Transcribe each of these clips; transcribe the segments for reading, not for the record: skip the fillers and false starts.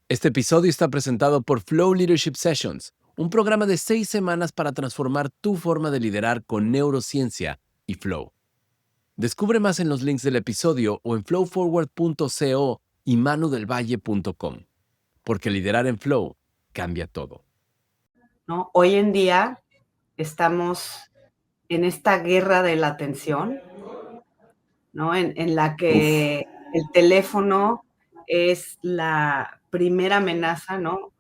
Este episodio está presentado por Flow Leadership Sessions, un programa de 6 semanas para transformar tu forma de liderar con neurociencia y flow. Descubre más en los links del episodio o en flowforward.co y manudelvalle.com, porque liderar en flow cambia todo. ¿No? Hoy en día estamos en esta guerra de la atención, ¿no? En la que el teléfono es la primera amenaza, ¿no?,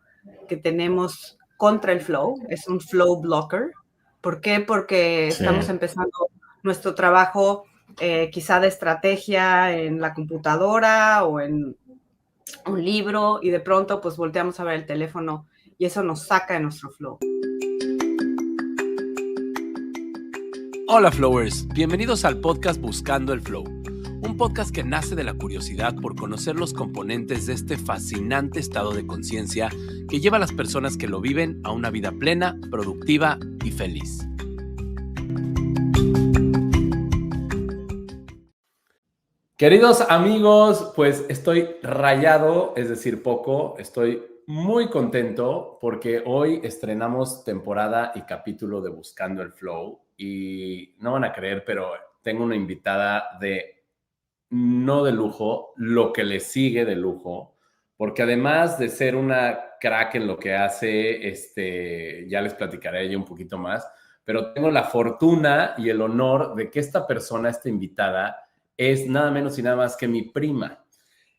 que tenemos contra el flow, es un flow blocker. ¿Por qué? Porque estamos empezando nuestro trabajo quizá de estrategia en la computadora o en un libro y de pronto pues volteamos a ver el teléfono y eso nos saca de nuestro flow. Hola Flowers, bienvenidos al podcast Buscando el Flow, un podcast que nace de la curiosidad por conocer los componentes de este fascinante estado de conciencia que lleva a las personas que lo viven a una vida plena, productiva y feliz. Queridos amigos, pues estoy rayado, es decir, poco, estoy muy contento porque hoy estrenamos temporada y capítulo de Buscando el Flow y no van a creer, pero tengo una invitada no de lujo, lo que le sigue de lujo, porque además de ser una crack en lo que hace, ya les platicaré ella un poquito más, pero tengo la fortuna y el honor de que esta invitada, es nada menos y nada más que mi prima.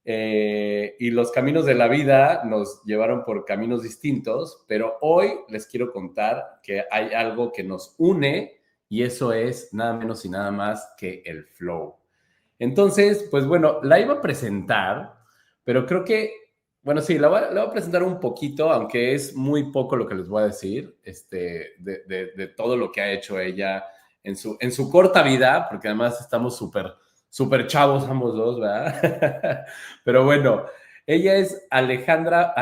Y los caminos de la vida nos llevaron por caminos distintos, pero hoy les quiero contar que hay algo que nos une y eso es nada menos y nada más que el flow. Entonces, pues bueno, la iba a presentar, pero creo que, bueno, sí, la voy a presentar un poquito, aunque es muy poco lo que les voy a decir, de todo lo que ha hecho ella en su corta vida, porque además estamos súper chavos ambos dos, ¿verdad? Pero bueno, ella es Alexandra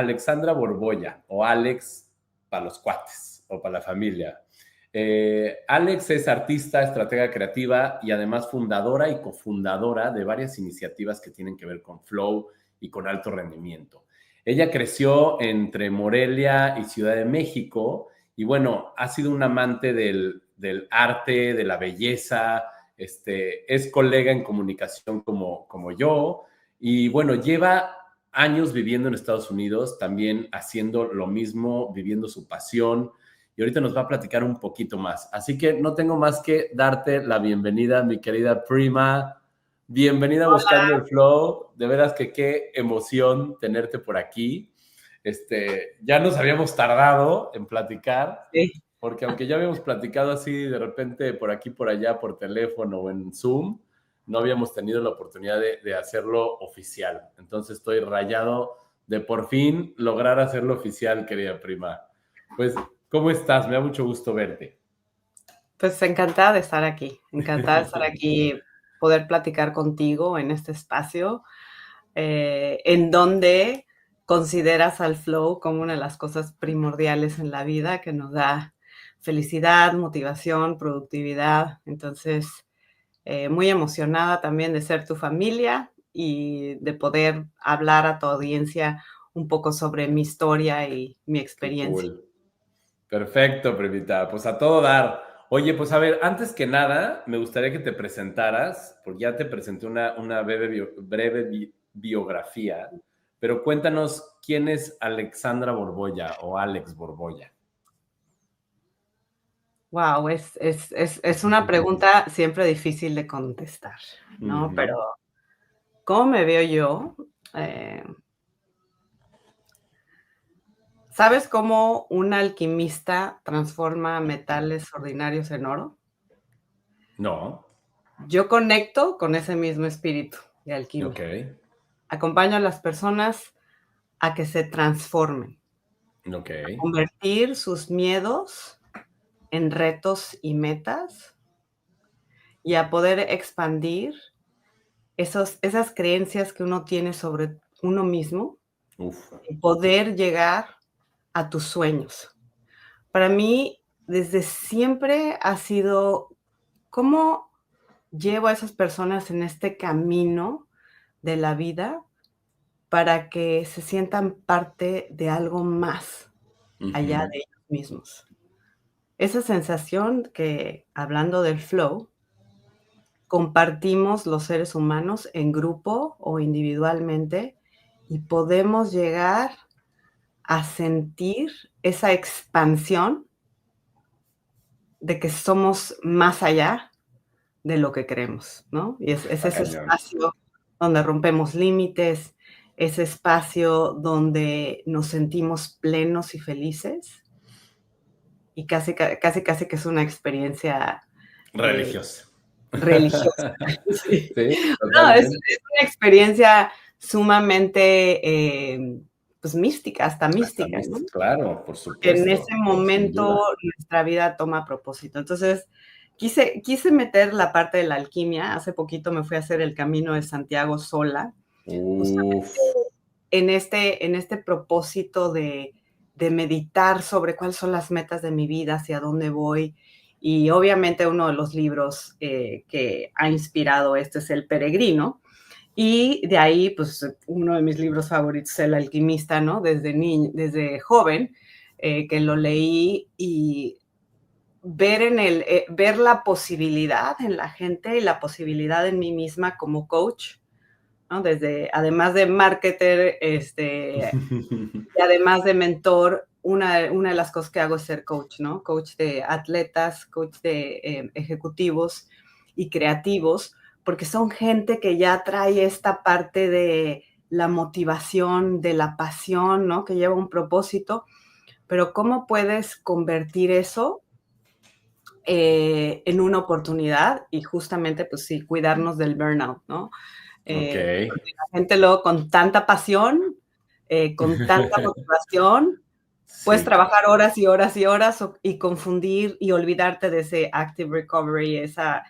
Borbolla, o Alex para los cuates, o para la familia. Alex es artista, estratega creativa y además fundadora y cofundadora de varias iniciativas que tienen que ver con flow y con alto rendimiento. Ella creció entre Morelia y Ciudad de México y bueno, ha sido un amante del arte, de la belleza, es colega en comunicación como yo y bueno, lleva años viviendo en Estados Unidos, también haciendo lo mismo, viviendo su pasión, y ahorita nos va a platicar un poquito más. Así que no tengo más que darte la bienvenida, mi querida prima. Bienvenida a Buscando el Flow. De veras que qué emoción tenerte por aquí. Ya nos habíamos tardado en platicar, Sí. porque aunque ya habíamos platicado así de repente por aquí, por allá, por teléfono o en Zoom, no habíamos tenido la oportunidad de hacerlo oficial. Entonces estoy rayado de por fin lograr hacerlo oficial, querida prima. Pues, ¿cómo estás? Me da mucho gusto verte. Pues encantada de estar aquí, poder platicar contigo en este espacio, en donde consideras al flow como una de las cosas primordiales en la vida que nos da felicidad, motivación, productividad. Entonces, muy emocionada también de ser tu familia y de poder hablar a tu audiencia un poco sobre mi historia y mi Qué experiencia. cool. Perfecto, primita. Pues a todo dar. Oye, pues a ver, antes que nada, me gustaría que te presentaras, porque ya te presenté una breve biografía, pero cuéntanos quién es Alexandra Borbolla o Alex Borbolla. Wow, es una pregunta siempre difícil de contestar, ¿no? Pero, ¿cómo me veo yo? Eh, ¿Sabes cómo un alquimista transforma metales ordinarios en oro? No. Yo conecto con ese mismo espíritu de Ok. alquimia. Acompaño a las personas a que se transformen, Ok. a convertir sus miedos en retos y metas y a poder expandir esas creencias que uno tiene sobre uno mismo Uf. y poder llegar a tus sueños. Para mí, desde siempre ha sido cómo llevo a esas personas en este camino de la vida para que se sientan parte de algo más allá Ujú. de ellos mismos. Esa sensación que, hablando del flow, compartimos los seres humanos en grupo o individualmente y podemos llegar a sentir esa expansión de que somos más allá de lo que creemos, ¿no? Y es Está ese cañón. espacio donde rompemos límites, ese espacio donde nos sentimos plenos y felices, y casi que es una experiencia, eh, Religioso. religiosa. Sí. Sí, No, es totalmente. una experiencia sumamente, pues, mística, hasta Hasta mística, ¿no? mis claro, por Porque en ese supuesto, sin momento duda. nuestra vida toma propósito. Entonces, quise meter la parte de la alquimia. Hace poquito me fui a hacer el Camino de Santiago sola, justamente Uf, en este propósito de meditar sobre cuáles son las metas de mi vida, hacia dónde voy. Y obviamente uno de los libros, que ha inspirado esto es El Peregrino, y de ahí, pues, uno de mis libros favoritos es El Alquimista, ¿no? Desde joven, que lo leí y ver la posibilidad en la gente y la posibilidad en mí misma como coach, ¿no? Además de marketer, y además de mentor, una de las cosas que hago es ser coach, ¿no? Coach de atletas, coach de ejecutivos y creativos, porque son gente que ya trae esta parte de la motivación, de la pasión, ¿no? Que lleva un propósito, pero ¿cómo puedes convertir eso en una oportunidad? Y justamente, pues sí, cuidarnos del burnout, ¿no? okey. Porque la gente luego con tanta pasión, con tanta motivación, puedes Sí, trabajar claro. horas y horas y horas y confundir y olvidarte de ese active recovery, esa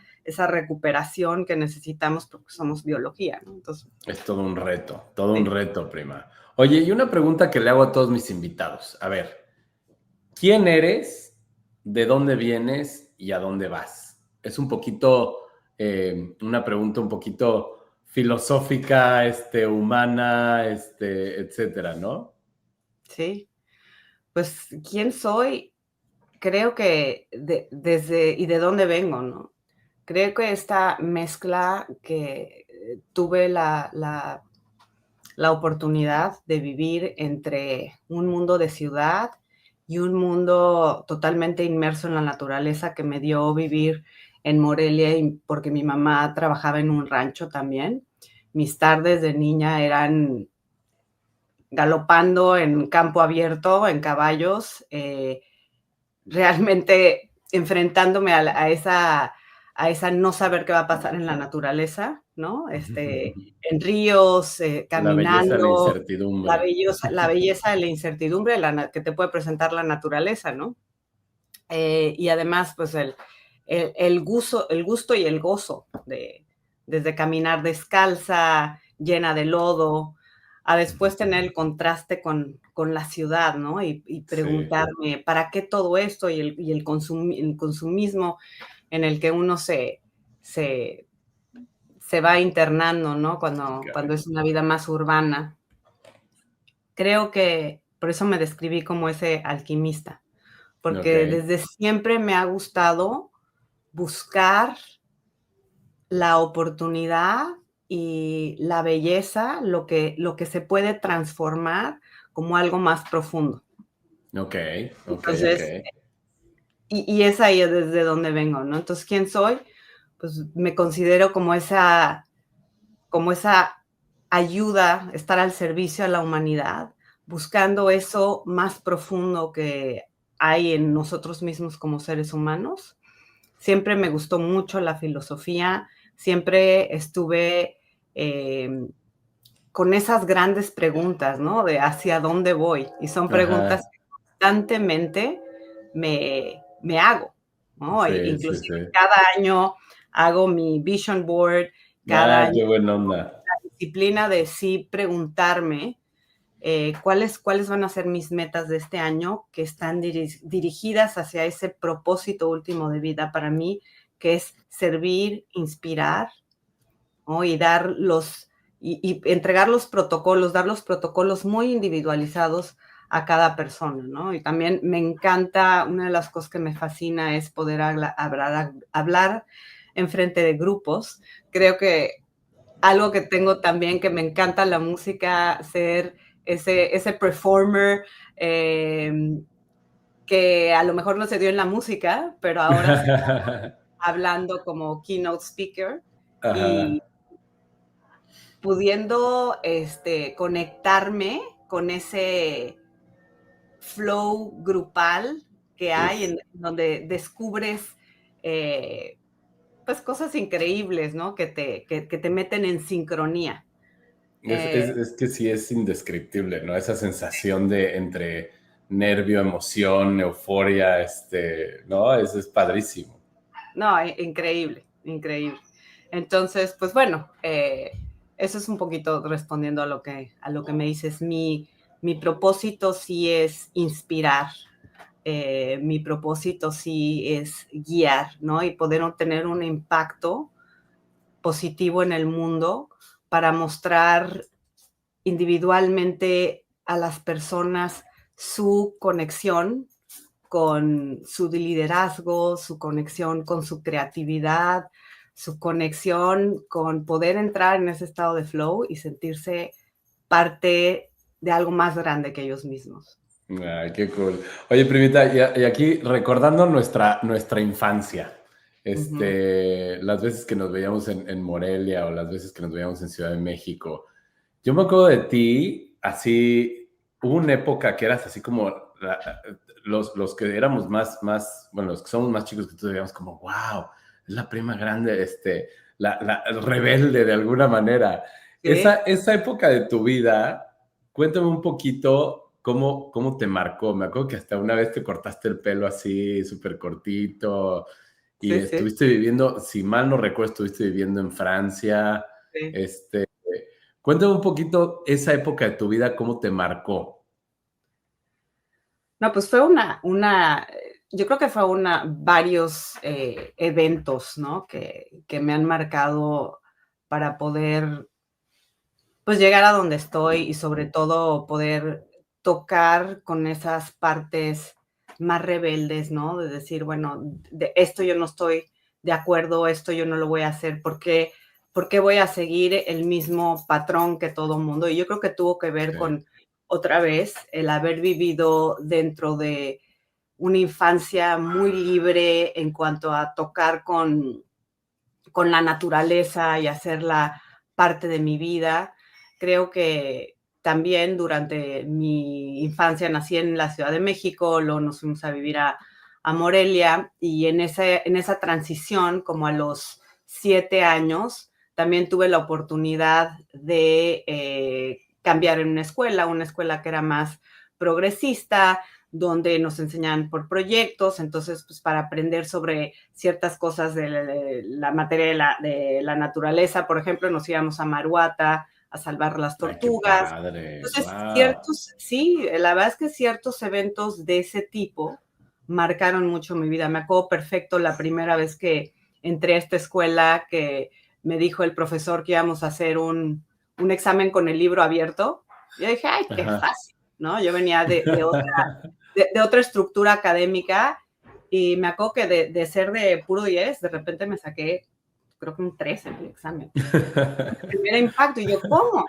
recuperación que necesitamos porque somos biología, ¿no? Entonces, Es todo un sí, reto, prima. Oye, y una pregunta que le hago a todos mis invitados. A ver, ¿quién eres? ¿De dónde vienes? ¿Y a dónde vas? Es un poquito, una pregunta un poquito filosófica, humana, etcétera, ¿no? sí. Pues, ¿quién soy? Creo que y de dónde vengo, ¿no? Creo que esta mezcla que tuve la oportunidad de vivir entre un mundo de ciudad y un mundo totalmente inmerso en la naturaleza que me dio vivir en Morelia, porque mi mamá trabajaba en un rancho también. Mis tardes de niña eran galopando en campo abierto, en caballos, realmente enfrentándome a esa no saber qué va a pasar en la naturaleza, ¿no? En ríos, La belleza de la caminando, incertidumbre. la belleza de la incertidumbre que te puede presentar la naturaleza, ¿no? Y además, pues el gusto y el gozo desde caminar descalza, llena de lodo, a después tener el contraste con la ciudad, ¿no? Y Sí, preguntarme, ¿para qué todo esto? El consumismo en el que uno se, se va internando, ¿no? sí, Cuando caray. es una vida más urbana. Creo que por eso me describí como ese alquimista, porque Okey, desde siempre me ha gustado buscar la oportunidad y la belleza, lo que se puede transformar como algo más profundo. okey, okey, Entonces, okey. y es ahí desde donde vengo, ¿no? Entonces, ¿quién soy? Pues me considero como esa ayuda, estar al servicio a la humanidad, buscando eso más profundo que hay en nosotros mismos como seres humanos. Siempre me gustó mucho la filosofía, siempre estuve eh, con esas grandes preguntas, ¿no? De hacia dónde voy. Y son Ajá. preguntas que constantemente me hago, ¿no? Sí, sí, Inclusive sí. cada año hago mi vision board, cada Ah, año qué buena onda. la disciplina de sí preguntarme cuáles van a ser mis metas de este año que están dirigidas hacia ese propósito último de vida para mí, que es servir, inspirar, ¿no? y entregar los protocolos, dar los protocolos muy individualizados a cada persona, ¿no? Y también me encanta, una de las cosas que me fascina es poder hablar en frente de grupos. Creo que algo que tengo también, que me encanta la música, ser ese performer, que a lo mejor no se dio en la música, pero ahora se está hablando como keynote speaker y Ajá. pudiendo conectarme con ese flow grupal que hay, Uf. en donde descubres pues cosas increíbles, ¿no? Que te meten en sincronía. Es que sí es indescriptible, ¿no? Esa sensación de entre nervio, emoción, euforia, ¿no? Eso es padrísimo. No, increíble, increíble. Entonces, pues bueno, eso es un poquito respondiendo a lo que me dices. Mi propósito sí es inspirar, mi propósito sí es guiar, ¿no? Y poder obtener un impacto positivo en el mundo para mostrar individualmente a las personas su conexión con su liderazgo, su conexión con su creatividad, su conexión con poder entrar en ese estado de flow y sentirse parte de algo más grande que ellos mismos. Ay, qué cool. Oye, primita, y aquí recordando nuestra infancia, Ujú. las veces que nos veíamos en Morelia o las veces que nos veíamos en Ciudad de México, yo me acuerdo de ti, así, hubo una época que eras así como los que éramos bueno, los que somos más chicos que tú, veíamos como, wow, es la prima grande, la rebelde de alguna manera. Sí, Esa época de tu vida, cuéntame un poquito cómo te marcó. Me acuerdo que hasta una vez te cortaste el pelo así, súper cortito, y sí, sí, estuviste viviendo, si mal no recuerdo, estuviste viviendo en Francia. sí. Este, Cuéntame un poquito esa época de tu vida, cómo te marcó. No, pues fue yo creo que fue varios eventos, ¿no? Que me han marcado para poder pues llegar a donde estoy y sobre todo poder tocar con esas partes más rebeldes, ¿no? De decir, bueno, de esto yo no estoy de acuerdo, esto yo no lo voy a hacer, por qué voy a seguir el mismo patrón que todo mundo? Y yo creo que tuvo que ver Sí, con, otra vez, el haber vivido dentro de una infancia muy libre en cuanto a tocar con la naturaleza y hacerla parte de mi vida. Creo que también durante mi infancia nací en la Ciudad de México, luego nos fuimos a vivir a Morelia y en esa transición, como a los 7 años, también tuve la oportunidad de cambiar en una escuela que era más progresista, donde nos enseñan por proyectos, entonces, pues para aprender sobre ciertas cosas de la materia de la naturaleza, por ejemplo, nos íbamos a Maruata a salvar las ay, qué tortugas. padre, Entonces, wow. sí, la verdad es que ciertos eventos de ese tipo marcaron mucho mi vida. Me acuerdo perfecto la primera vez que entré a esta escuela, que me dijo el profesor que íbamos a hacer un examen con el libro abierto. Yo dije, ay, qué Ajá. fácil, ¿no? Yo venía de otra estructura académica y me acuerdo que de ser de puro 10, de repente me saqué, creo que un 3 en el examen. Primer impacto, y yo, ¿cómo?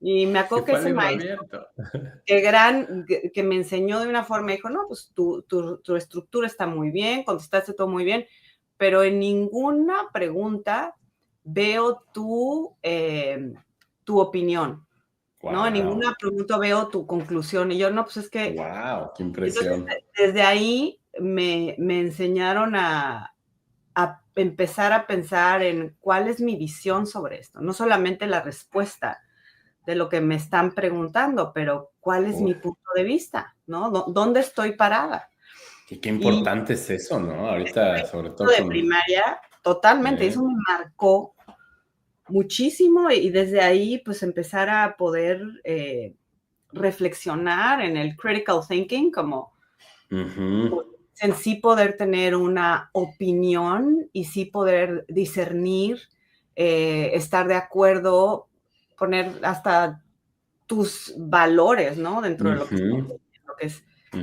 Y me Que acuerdo que fue el ese libro maestro, abierto. que me enseñó de una forma, dijo, no, pues tu estructura está muy bien, contestaste todo muy bien, pero en ninguna pregunta veo tu opinión, ¿no? En Wow, ninguna pregunta veo tu conclusión. Y yo, no, pues es que wow, qué entonces, impresión. desde ahí me enseñaron a empezar a pensar en cuál es mi visión sobre esto. No solamente la respuesta de lo que me están preguntando, pero cuál es mi Uf, punto de vista, ¿no? ¿Dónde estoy parada? y qué Y importante es eso, ¿no? ese Ahorita, sobre todo de primaria, totalmente, eso me marcó muchísimo y desde ahí pues empezar a poder reflexionar en el critical thinking, como ujú. en sí poder tener una opinión y sí poder discernir, estar de acuerdo poner hasta tus valores, ¿no? Dentro de lo que estás Ujú, haciendo,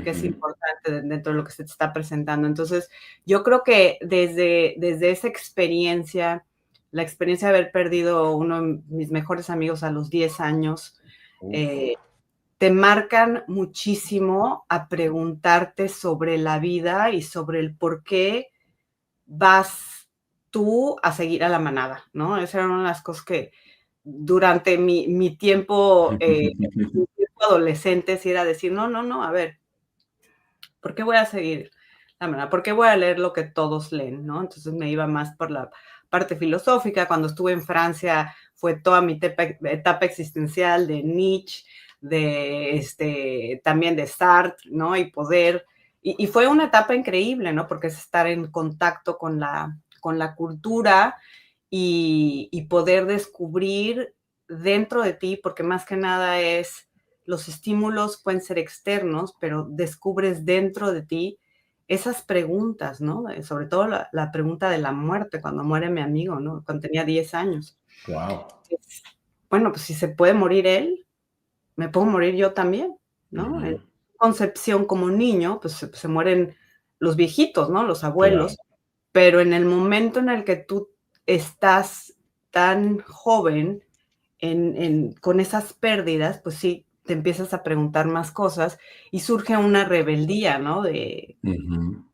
que es ujú. importante dentro de lo que se te está presentando. Entonces, yo creo que desde esa experiencia, la experiencia de haber perdido uno de mis mejores amigos a los 10 años, Uf, eh, te marcan muchísimo a preguntarte sobre la vida y sobre el por qué vas tú a seguir a la manada, ¿no? Esa era una de las cosas que durante mi tiempo adolescente, sí era decir, no, no, no, a ver, ¿por qué voy a seguir la manada? ¿Por qué voy a leer lo que todos leen, no? Entonces me iba más por la parte filosófica. Cuando estuve en Francia fue toda mi etapa existencial de Nietzsche, también de Sartre, ¿no? Y poder, y fue una etapa increíble, ¿no? Porque es estar en contacto con la cultura y poder descubrir dentro de ti, porque más que nada es, los estímulos pueden ser externos, pero descubres dentro de ti esas preguntas, ¿no? Sobre todo la pregunta de la muerte, cuando muere mi amigo, ¿no? Cuando tenía 10 años. wow. Es, bueno, pues si se puede morir él, me puedo morir yo también, ¿no? En Ujú, concepción como niño, pues se mueren los viejitos, ¿no? Los claro. abuelos, pero en el momento en el que tú estás tan joven con esas pérdidas, pues sí, te empiezas a preguntar más cosas y surge una rebeldía, ¿no? De Ujú.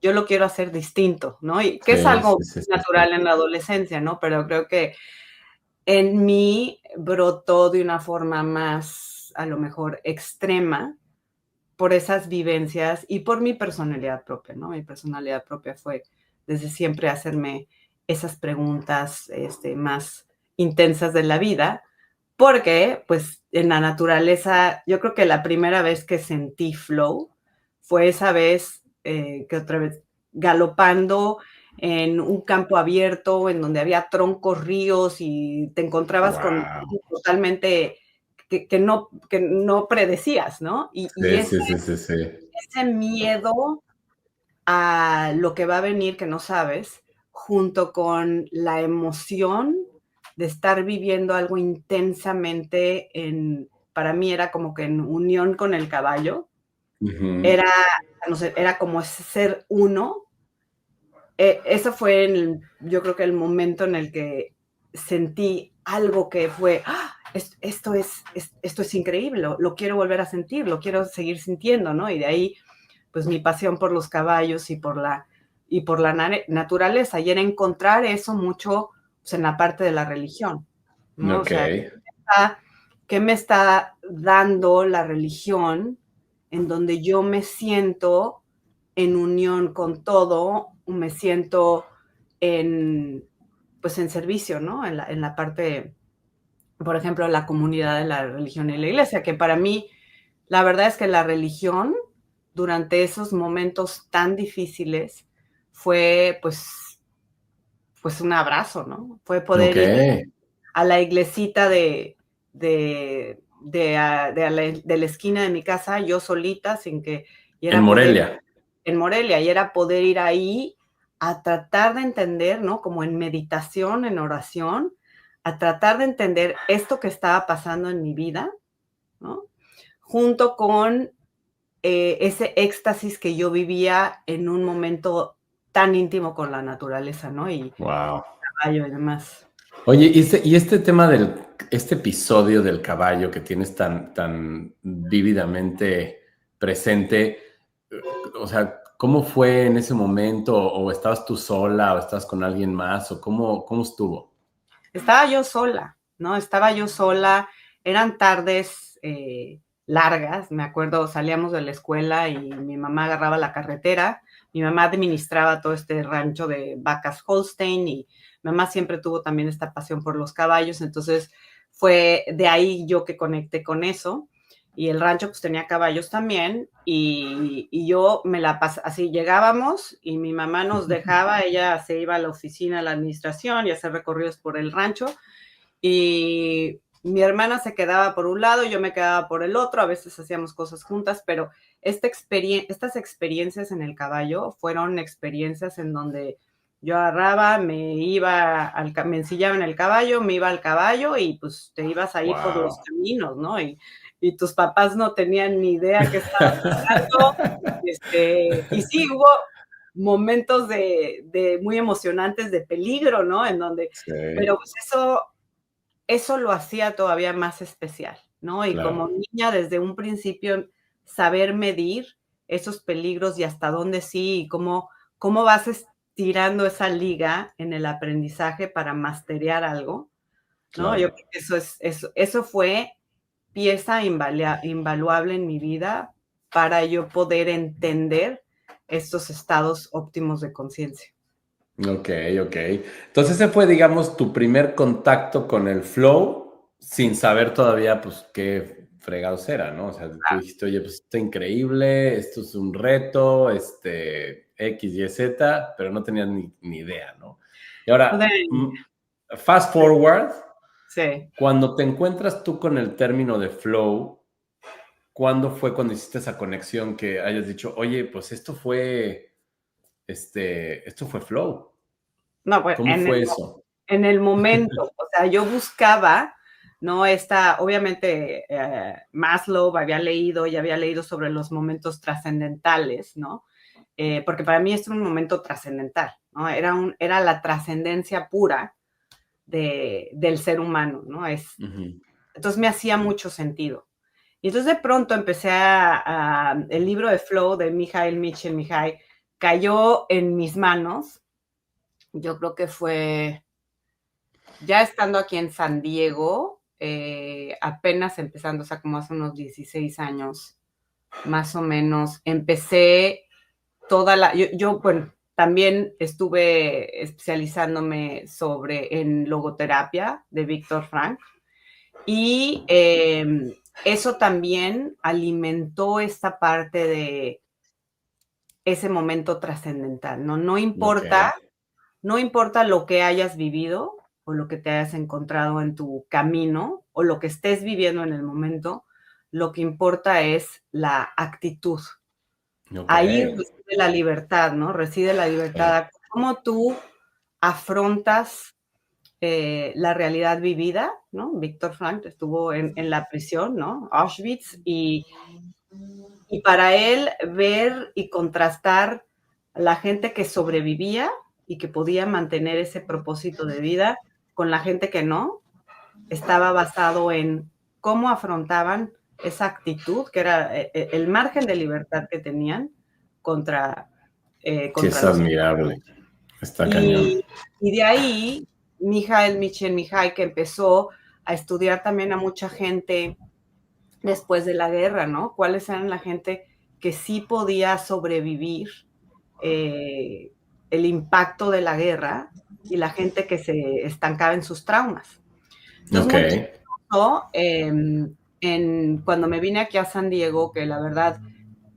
yo lo quiero hacer distinto, ¿no? Y que es Sí, algo sí, sí, sí, sí. natural en la adolescencia, ¿no? Pero creo que en mí brotó de una forma más, a lo mejor, extrema por esas vivencias y por mi personalidad propia, ¿no? Mi personalidad propia fue desde siempre hacerme esas preguntas, más intensas de la vida, porque, pues, en la naturaleza, yo creo que la primera vez que sentí flow fue esa vez, que otra vez galopando en un campo abierto, en donde había troncos, ríos, y te encontrabas con Wow. totalmente que no predecías, ¿no? Y Sí, sí, sí, sí, sí. ese miedo a lo que va a venir que no sabes, junto con la emoción de estar viviendo algo intensamente para mí era como que en unión con el caballo, Ujú. era, no sé, era como ser uno. Eso fue yo creo que el momento en el que sentí algo que fue, ¡ah! Esto es increíble, lo quiero volver a sentir, lo quiero seguir sintiendo, ¿no? Y de ahí pues mi pasión por los caballos y por la naturaleza, y era encontrar eso mucho pues, en la parte de la religión, ¿no? O Ok. sea, ¿qué me está dando la religión en donde yo me siento en unión con todo, me siento en, pues en servicio, ¿no? En la parte, por ejemplo, la comunidad de la religión y la iglesia, que para mí la verdad es que la religión, durante esos momentos tan difíciles, fue, pues un abrazo, ¿no? Fue poder Ok. ir a la iglesita de la esquina de mi casa, yo solita, sin que y En era poder Morelia. en Morelia, y era poder ir ahí a tratar de entender, ¿no? Como en meditación, en oración, a tratar de entender esto que estaba pasando en mi vida, ¿no? Junto con ese éxtasis que yo vivía en un momento tan íntimo con la naturaleza, ¿no? Y Wow. caballo y demás. Oye, y este tema este episodio del caballo que tienes tan vívidamente presente, eh, o sea, ¿cómo fue en ese momento? ¿O estabas tú sola o estabas con alguien más? ¿O cómo estuvo? Estaba yo sola, ¿no? Estaba yo sola, eran tardes largas, me acuerdo, salíamos de la escuela y mi mamá agarraba la carretera, mi mamá administraba todo este rancho de vacas Holstein y mi mamá siempre tuvo también esta pasión por los caballos, entonces fue de ahí yo que conecté con eso y el rancho pues tenía caballos también y yo me la pasaba, así llegábamos y mi mamá nos dejaba, ella se iba a la oficina, a la administración y a hacer recorridos por el rancho y mi hermana se quedaba por un lado, yo me quedaba por el otro, a veces hacíamos cosas juntas, pero estas experiencias en el caballo fueron experiencias en donde Yo agarraba, me ensillaba en el caballo, me iba al caballo y pues te ibas ahí por los Wow. caminos, ¿no? Y tus papás no tenían ni idea qué estaba pasando. Y sí, hubo momentos de muy emocionantes de peligro, ¿no? En donde, Sí, pero pues eso lo hacía todavía más especial, ¿no? Y como claro. niña, desde un principio, saber medir esos peligros y hasta dónde sí, y cómo vas estirando esa liga en el aprendizaje para masterear algo, ¿no? Yo Claro. creo que eso fue pieza invaluable en mi vida para yo poder entender estos estados óptimos de conciencia. Ok, ok. Entonces ese fue, digamos, tu primer contacto con el flow sin saber todavía, pues, qué fregados era, ¿no? O sea, tú dijiste, oye, pues está increíble, esto es un reto, X, Y, Z, pero no tenías ni idea, ¿no? Y ahora, fast forward, Sí. cuando te encuentras tú con el término de flow, ¿cuándo fue cuando hiciste esa conexión que hayas dicho, oye, pues esto fue flow? No, pues ¿Cómo fue eso? en el momento, o sea, yo buscaba, ¿no? Obviamente, Maslow ya había leído sobre los momentos trascendentales, ¿no? Porque para mí esto es un momento trascendental, ¿no? Era la trascendencia pura del ser humano, ¿no? Ujú. Entonces me hacía mucho sentido. Y entonces de pronto empecé el libro de Flow de Mihaly Csikszentmihalyi cayó en mis manos. Yo creo que fue ya estando aquí en San Diego, apenas empezando, o sea, como hace unos 16 años, más o menos, empecé bueno, también estuve especializándome en logoterapia de Víctor Frank y eso también alimentó esta parte de ese momento trascendental, ¿no? Ok, No importa lo que hayas vivido o lo que te hayas encontrado en tu camino o lo que estés viviendo en el momento, lo que importa es la actitud. ok, Ahí reside la libertad, ¿no? Reside la claro. libertad. Cómo tú afrontas la realidad vivida, ¿no? Víctor Frank estuvo en la prisión, ¿no? Auschwitz, y para él ver y contrastar a la gente que sobrevivía y que podía mantener ese propósito de vida con la gente que no, estaba basado en cómo afrontaban esa actitud, que era el margen de libertad que tenían contra, Sí, contra es los... admirable. Está cañón. Y de ahí, Mijael Michay, que empezó a estudiar también a mucha gente después de la guerra, ¿no? ¿Cuáles eran la gente que sí podía sobrevivir eh, el impacto de la guerra y la gente que se estancaba en sus traumas? Entonces, Ok, muy chistoso, cuando me vine aquí a San Diego, que la verdad,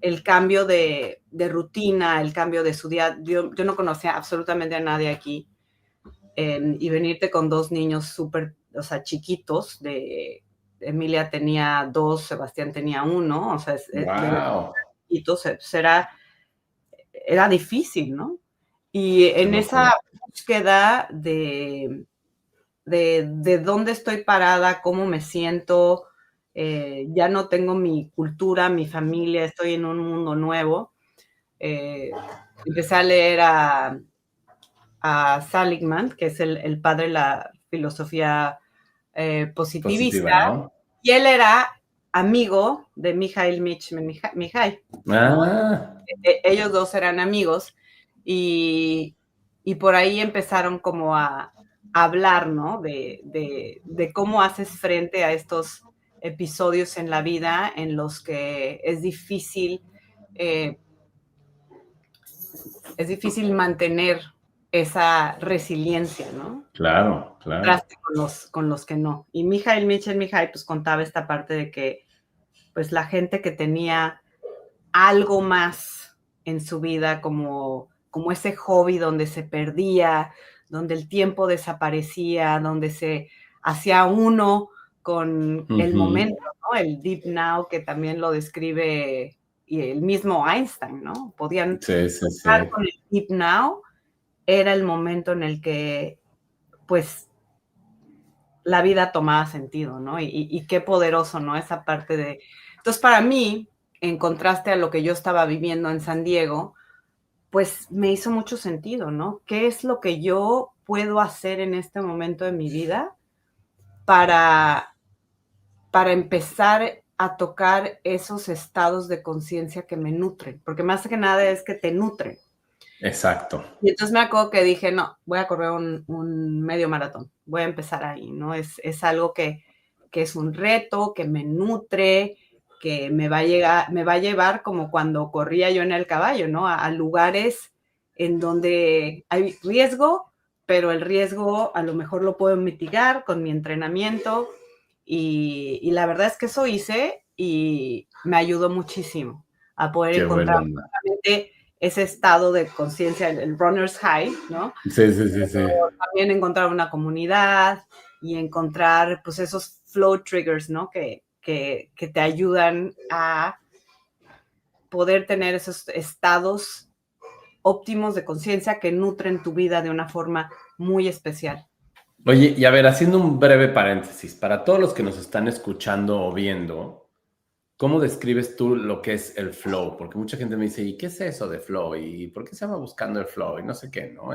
el cambio de rutina, el cambio de su día, yo no conocía absolutamente a nadie aquí, y venirte con dos niños súper, o sea, chiquitos, Emilia tenía 2, Sebastián tenía 1, o sea, de verdad, wow, chiquitos, era difícil, ¿no? Y qué en locura. esa búsqueda de dónde estoy parada, cómo me siento, ya no tengo mi cultura, mi familia, estoy en un mundo nuevo. Eh, Empecé a leer a Seligman, que es el padre de la filosofía Positiva, positivista, ¿no? y él era amigo de Mihail Mihai. ¿No? Ah, Ellos dos eran amigos y, y por ahí empezaron como a hablar, ¿no? De cómo haces frente a estos episodios en la vida en los que eh, es difícil mantener esa resiliencia, ¿no? claro, claro. Contraste con los que no. Y Mihai, pues contaba esta parte de que, pues la gente que tenía algo más en su vida, como ese hobby donde se perdía, donde el tiempo desaparecía, donde se hacía uno con el Ujú. momento, ¿no? El deep now, que también lo describe y el mismo Einstein, ¿no? Podían Sí, sí, estar sí. con el deep now era el momento en el que, pues, la vida tomaba sentido, ¿no? Y qué poderoso, ¿no? Esa parte de... Entonces, para mí, en contraste a lo que yo estaba viviendo en San Diego, pues me hizo mucho sentido, ¿no? ¿Qué es lo que yo puedo hacer en este momento de mi vida para, para empezar a tocar esos estados de conciencia que me nutren? Porque más que nada es que te nutren. Exacto. Y entonces me acuerdo que dije, no, voy a correr un medio maratón, voy a empezar ahí, ¿no? Es algo que es un reto, que me nutre, que me va a llevar como cuando corría yo en el caballo, ¿no? A lugares en donde hay riesgo, pero el riesgo a lo mejor lo puedo mitigar con mi entrenamiento. Y la verdad es que eso hice y me ayudó muchísimo a poder Qué encontrar buena onda. ese estado de conciencia, el runner's high, ¿no? Sí, sí, sí, sí. También encontrar una comunidad y encontrar, pues, esos flow triggers, ¿no? Que te ayudan a poder tener esos estados óptimos de conciencia que nutren tu vida de una forma muy especial. Oye, y a ver, haciendo un breve paréntesis, para todos los que nos están escuchando o viendo, ¿cómo describes tú lo que es el flow? Porque mucha gente me dice, ¿y qué es eso de flow? ¿Y por qué se llama buscando el flow? Y no sé qué, ¿no?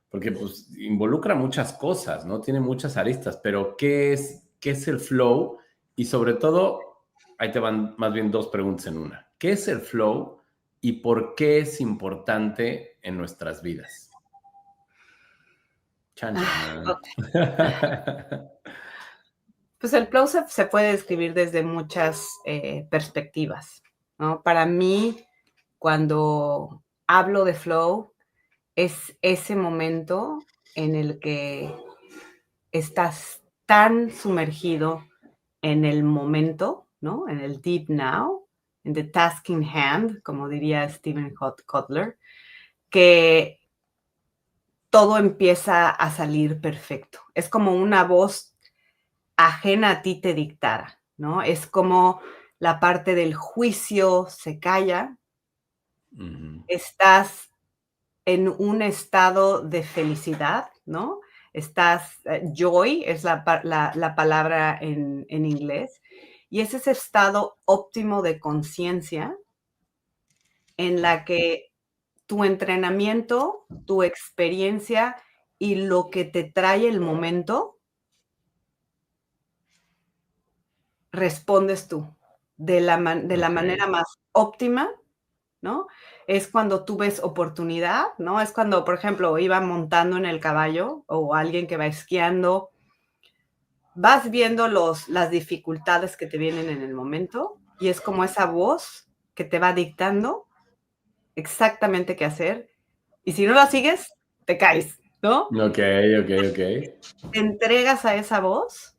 Porque pues involucra muchas cosas, ¿no? Tiene muchas aristas, pero qué es el flow? Y sobre todo, ahí te van más bien dos preguntas en una. ¿Qué es el flow y por qué es importante en nuestras vidas? Chan, chan. Pues el flow se puede describir desde muchas perspectivas, ¿no? Para mí, cuando hablo de flow, es ese momento en el que estás tan sumergido en el momento, ¿no? En el deep now, en the task in hand, como diría Stephen Kotler, que todo empieza a salir perfecto. Es como una voz ajena a ti te dictara, ¿no? Es como la parte del juicio se calla, Ujú. estás en un estado de felicidad, ¿no? Estás, joy es la palabra en inglés, y es ese estado óptimo de conciencia en la que tu entrenamiento, tu experiencia y lo que te trae el momento, respondes tú de la Ok. manera más óptima, ¿no? Es cuando tú ves oportunidad, ¿no? Es cuando, por ejemplo, iba montando en el caballo o alguien que va esquiando, vas viendo las dificultades que te vienen en el momento y es como esa voz que te va dictando exactamente qué hacer y si no la sigues, te caes, ¿no? Ok, ok, ok. Te entregas a esa voz,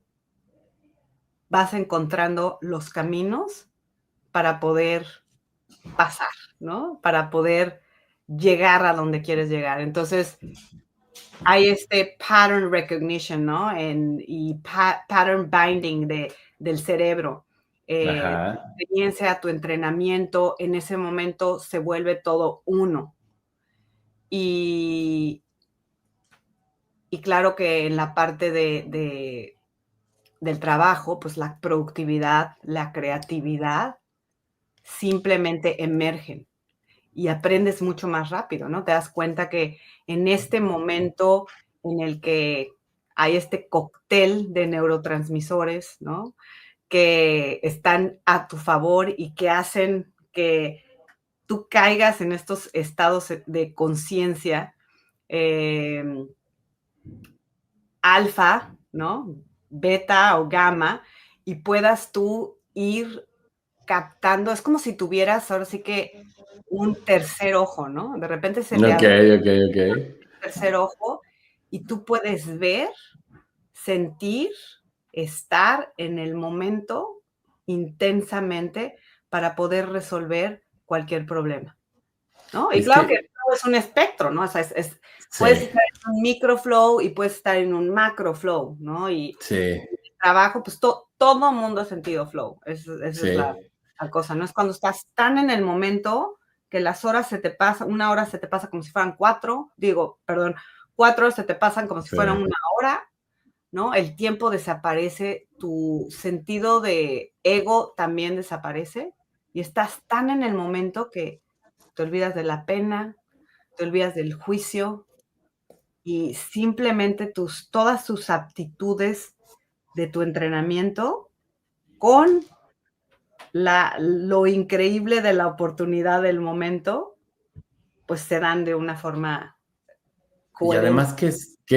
vas encontrando los caminos para poder pasar, ¿no? Para poder llegar a donde quieres llegar. Entonces, hay este pattern recognition, ¿no? Y pattern binding del cerebro. Tu Ajá. experiencia, tu entrenamiento, en ese momento se vuelve todo uno. Y, y claro que en la parte del trabajo, pues la productividad, la creatividad simplemente emergen. Y aprendes mucho más rápido, ¿no? Te das cuenta que en este momento en el que hay este cóctel de neurotransmisores, ¿no? Que están a tu favor y que hacen que tú caigas en estos estados de conciencia eh, alfa, ¿no? Beta o gamma, y puedas tú ir captando, es como si tuvieras ahora sí que un tercer ojo, ¿no? De repente se te Ok, abre ok, ok. un tercer ojo y tú puedes ver, sentir, estar en el momento intensamente para poder resolver cualquier problema, ¿no? Y Es claro que el que, flow es un espectro, ¿no? O sea, puedes sí, estar en un microflow y puedes estar en un macroflow, ¿no? Y sí, el trabajo, pues todo mundo ha sentido flow. Esa es sí. la cosa, ¿no? Es cuando estás tan en el momento que las horas se te pasan, 1 hora se te pasa como si fueran 4, 4 horas se te pasan como si Sí. fueran 1 hora, ¿no? El tiempo desaparece, tu sentido de ego también desaparece y estás tan en el momento que te olvidas de la pena, te olvidas del juicio y simplemente todas tus aptitudes de tu entrenamiento con lo increíble de la oportunidad del momento, pues se dan de una forma Y coherente. además que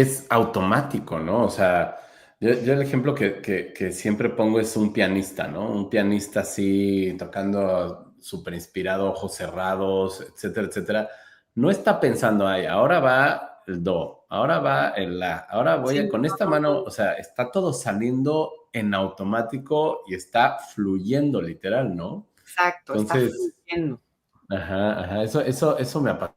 es automático, ¿no? O sea, yo el ejemplo que siempre pongo es un pianista, ¿no? Un pianista así, tocando súper inspirado, ojos cerrados, etcétera, etcétera. No está pensando, ay, ahora va el do, ahora va el la, ahora voy Sí, a, con esta no, mano, no, o sea, está todo saliendo en automático y está fluyendo literal, ¿no? exacto, está Entonces, fluyendo. ajá, eso me apasiona.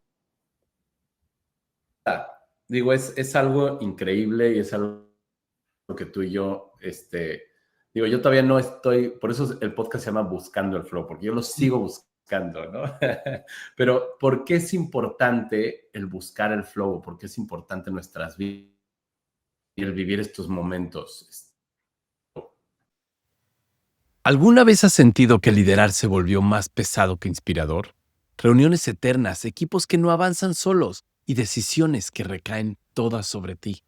Digo, es algo increíble y es algo que tú y yo, digo, yo todavía no estoy, por eso el podcast se llama Buscando el Flow, porque yo lo sigo buscando, ¿no? Pero, ¿por qué es importante el buscar el flow? ¿Por qué es importante en nuestras vidas el vivir estos momentos? ¿Alguna vez has sentido que liderar se volvió más pesado que inspirador? Reuniones eternas, equipos que no avanzan solos y decisiones que recaen todas sobre ti.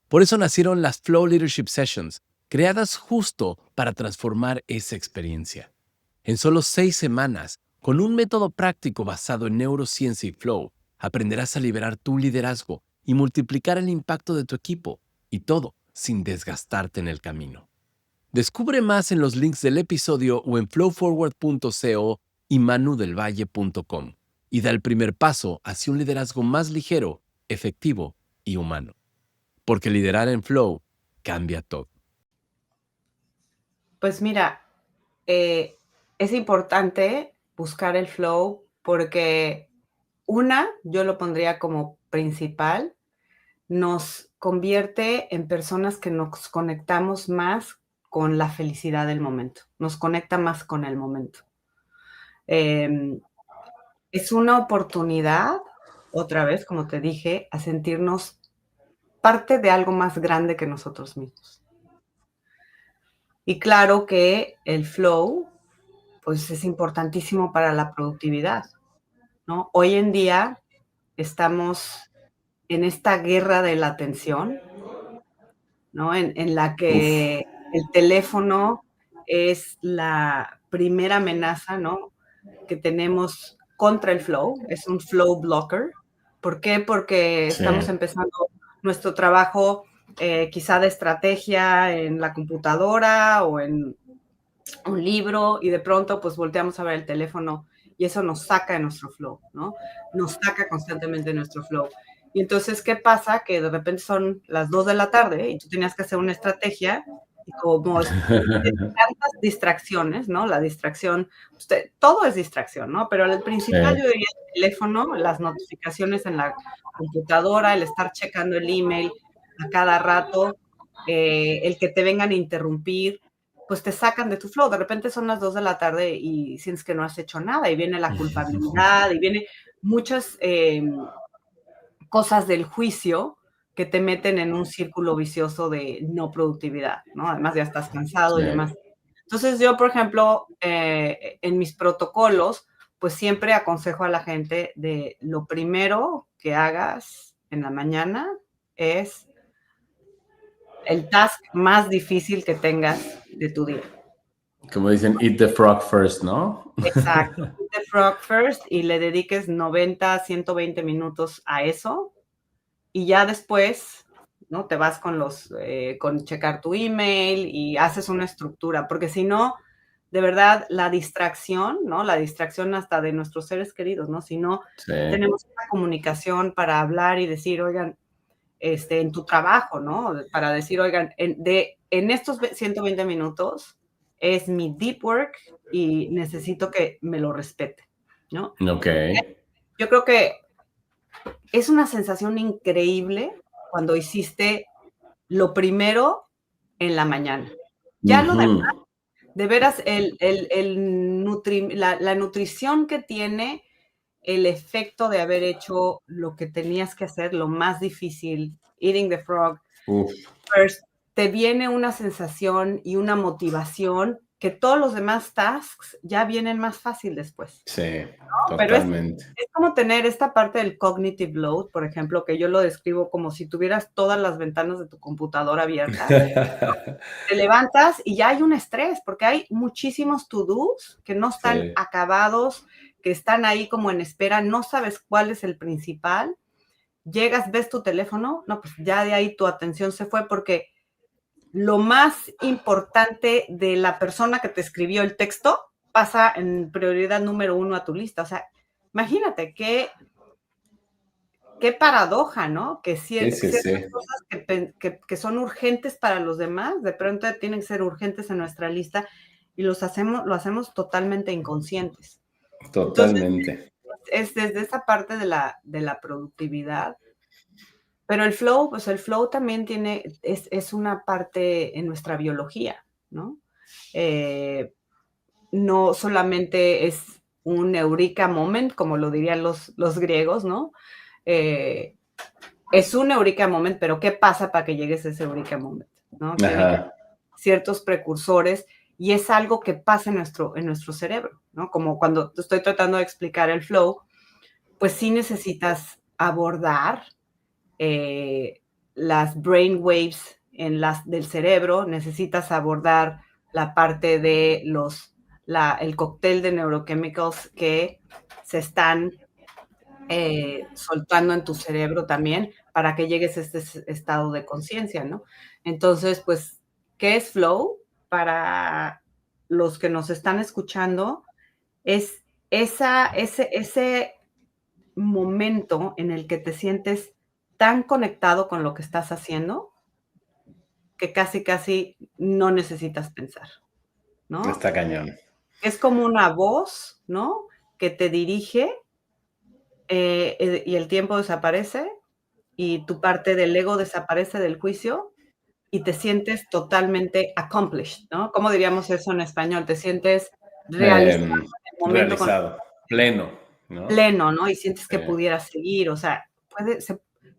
Por eso nacieron las Flow Leadership Sessions, creadas justo para transformar esa experiencia. En solo 6 semanas, con un método práctico basado en neurociencia y flow, aprenderás a liberar tu liderazgo y multiplicar el impacto de tu equipo, y todo sin desgastarte en el camino. Descubre más en los links del episodio o en flowforward.co y manudelvalle.com y da el primer paso hacia un liderazgo más ligero, efectivo y humano. Porque liderar en flow cambia todo. Pues mira, es importante buscar el flow porque yo lo pondría como principal, nos convierte en personas que nos conectamos más con la felicidad del momento, nos conecta más con el momento. Es una oportunidad, otra vez, como te dije, a sentirnos parte de algo más grande que nosotros mismos. Y claro que el flow, pues es importantísimo para la productividad, ¿no? Hoy en día estamos en esta guerra de la atención, ¿no? En la Uf, que el teléfono es la primera amenaza, ¿no? Que tenemos contra el flow, es un flow blocker. ¿Por qué? Porque sí. estamos empezando nuestro trabajo, quizá de estrategia en la computadora o en un libro y de pronto pues volteamos a ver el teléfono y eso nos saca de nuestro flow, ¿no? Nos saca constantemente de nuestro flow. Y entonces, ¿qué pasa? Que de repente son las 2 de la tarde y tú tenías que hacer una estrategia y como tantas distracciones, ¿no? La distracción, todo es distracción, ¿no? Pero el Sí. principal yo diría el teléfono, las notificaciones en la computadora, el estar checando el email a cada rato, el que te vengan a interrumpir, pues te sacan de tu flow. De repente son las 2 de la tarde y sientes que no has hecho nada y viene la culpabilidad y viene muchas cosas del juicio que te meten en un círculo vicioso de no productividad, ¿no? Además ya estás cansado y demás. Sí. Entonces yo, por ejemplo, en mis protocolos, pues siempre aconsejo a la gente de lo primero que hagas en la mañana es el task más difícil que tengas de tu día. Como dicen, eat the frog first, ¿no? Exacto. Put the frog first y le dediques 90, 120 minutos a eso y ya después, ¿no? Te vas con checar tu email y haces una estructura, porque si no, de verdad, la distracción, ¿no? La distracción hasta de nuestros seres queridos, ¿no? Si no Sí. tenemos una comunicación para hablar y decir, oigan, en tu trabajo, ¿no? Para decir, oigan, en estos 120 minutos es mi deep work y necesito que me lo respete, ¿no? Ok. Yo creo que es una sensación increíble cuando hiciste lo primero en la mañana. Ya lo demás, Ujú. de veras, la nutrición que tiene el efecto de haber hecho lo que tenías que hacer, lo más difícil, eating the frog, first, te viene una sensación y una motivación que todos los demás tasks ya vienen más fácil después. Sí, ¿no? totalmente. Pero es como tener esta parte del cognitive load, por ejemplo, que yo lo describo como si tuvieras todas las ventanas de tu computadora abiertas. Te levantas y ya hay un estrés, porque hay muchísimos to-dos que no están acabados, que están ahí como en espera, no sabes cuál es el principal. Llegas, ves tu teléfono, no, pues ya de ahí tu atención se fue porque lo más importante de la persona que te escribió el texto pasa en prioridad número 1 a tu lista. O sea, imagínate qué paradoja, ¿no? Que ciertas cosas que son urgentes para los demás, de pronto tienen que ser urgentes en nuestra lista y lo hacemos totalmente inconscientes. Totalmente. Entonces, es desde esa parte de la productividad. Pero el flow, pues el flow también es una parte en nuestra biología, ¿no? No solamente es un eureka moment, como lo dirían los griegos, ¿no? Es un eureka moment, pero ¿qué pasa para que llegues a ese eureka moment? ¿no? Tiene que haber ciertos precursores y es algo que pasa en nuestro cerebro, ¿no? Como cuando te estoy tratando de explicar el flow, pues sí necesitas abordar las brain waves del cerebro, necesitas abordar la parte de el cóctel de neurochemicals que se están soltando en tu cerebro también para que llegues a este estado de conciencia, ¿no? Entonces, pues, ¿qué es flow? Para los que nos están escuchando, es ese momento en el que te sientes tan conectado con lo que estás haciendo que casi no necesitas pensar, ¿no? Está cañón. Es como una voz, ¿no? Que te dirige y el tiempo desaparece y tu parte del ego desaparece del juicio y te sientes totalmente accomplished, ¿no? ¿Cómo diríamos eso en español? Te sientes realizado en el momento. Realizado, pleno, ¿no? Pleno, ¿no? Y sientes que pudieras seguir, o sea,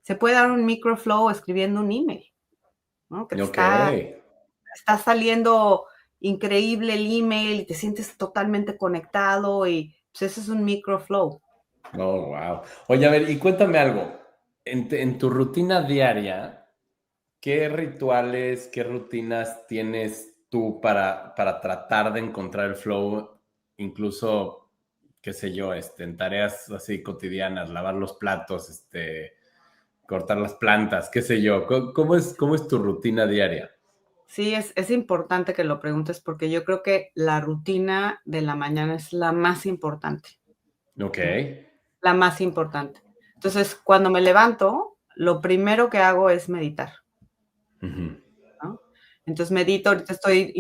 se puede dar un microflow escribiendo un email, ¿no? Que te está saliendo increíble el email y te sientes totalmente conectado y pues ese es un microflow. Oh, wow. Oye, a ver, y cuéntame algo. En tu rutina diaria, ¿qué rituales, qué rutinas tienes tú para tratar de encontrar el flow, incluso, qué sé yo, en tareas así cotidianas, lavar los platos, cortar las plantas, qué sé yo? ¿Cómo es tu rutina diaria? Sí, es importante que lo preguntes porque yo creo que la rutina de la mañana es la más importante. Ok. La más importante. Entonces, cuando me levanto, lo primero que hago es meditar. Uh-huh. ¿no? Entonces medito, ahorita estoy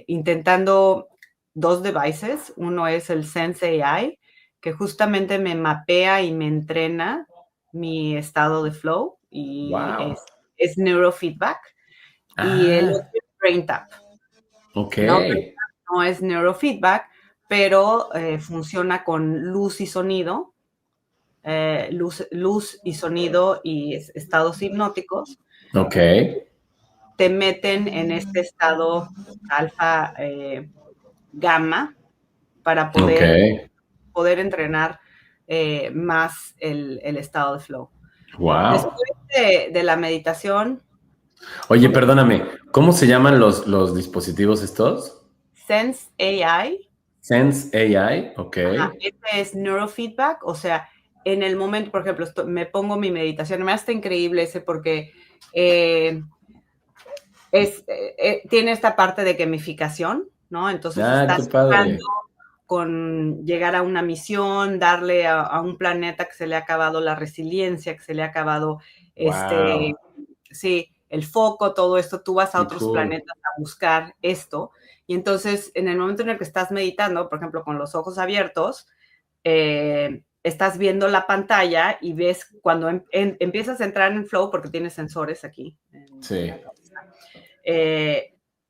intentando 2 devices. Uno es el Sense AI, que justamente me mapea y me entrena mi estado de flow y es neurofeedback. Y el otro es BrainTap. Ok. ¿no? No es neurofeedback, pero funciona con luz y sonido, luz y sonido y estados hipnóticos. Ok. Te meten en este estado alfa, gamma, para poder entrenar más el estado de flow. Wow. Después de la meditación. Oye, perdóname, ¿cómo se llaman los dispositivos estos? Sense AI. Sense AI, ok. Ajá, este es neurofeedback, o sea, en el momento, por ejemplo, me pongo mi meditación, me hace increíble ese porque tiene esta parte de gamificación, ¿no? Entonces estás jugando con llegar a una misión, darle a un planeta que se le ha acabado la resiliencia, que se le ha acabado sí, el foco, todo esto, tú vas a otros planetas a buscar esto, y entonces en el momento en el que estás meditando, por ejemplo, con los ojos abiertos, estás viendo la pantalla y ves cuando empiezas a entrar en flow, porque tienes sensores aquí. Sí.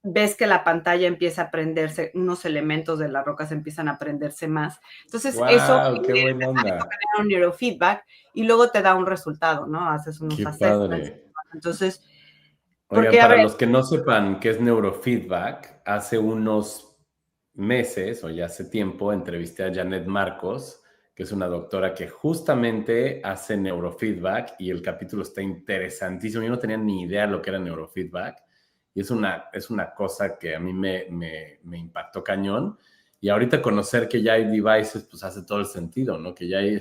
ves que la pantalla empieza a prenderse, unos elementos de las rocas empiezan a prenderse más. Entonces, eso ¡Wow! ¡Qué buena onda! genera un neurofeedback y luego te da un resultado, ¿no? Haces unos ¡Qué assessments. padre! Entonces, Oigan, porque, a para ver, los que no sepan qué es neurofeedback, hace unos meses o ya hace tiempo entrevisté a Janet Marcos, que es una doctora que justamente hace neurofeedback y el capítulo está interesantísimo. Yo no tenía ni idea lo que era neurofeedback y es una cosa que a mí me impactó cañón. Y ahorita conocer que ya hay devices, pues hace todo el sentido, ¿no? Que ya hay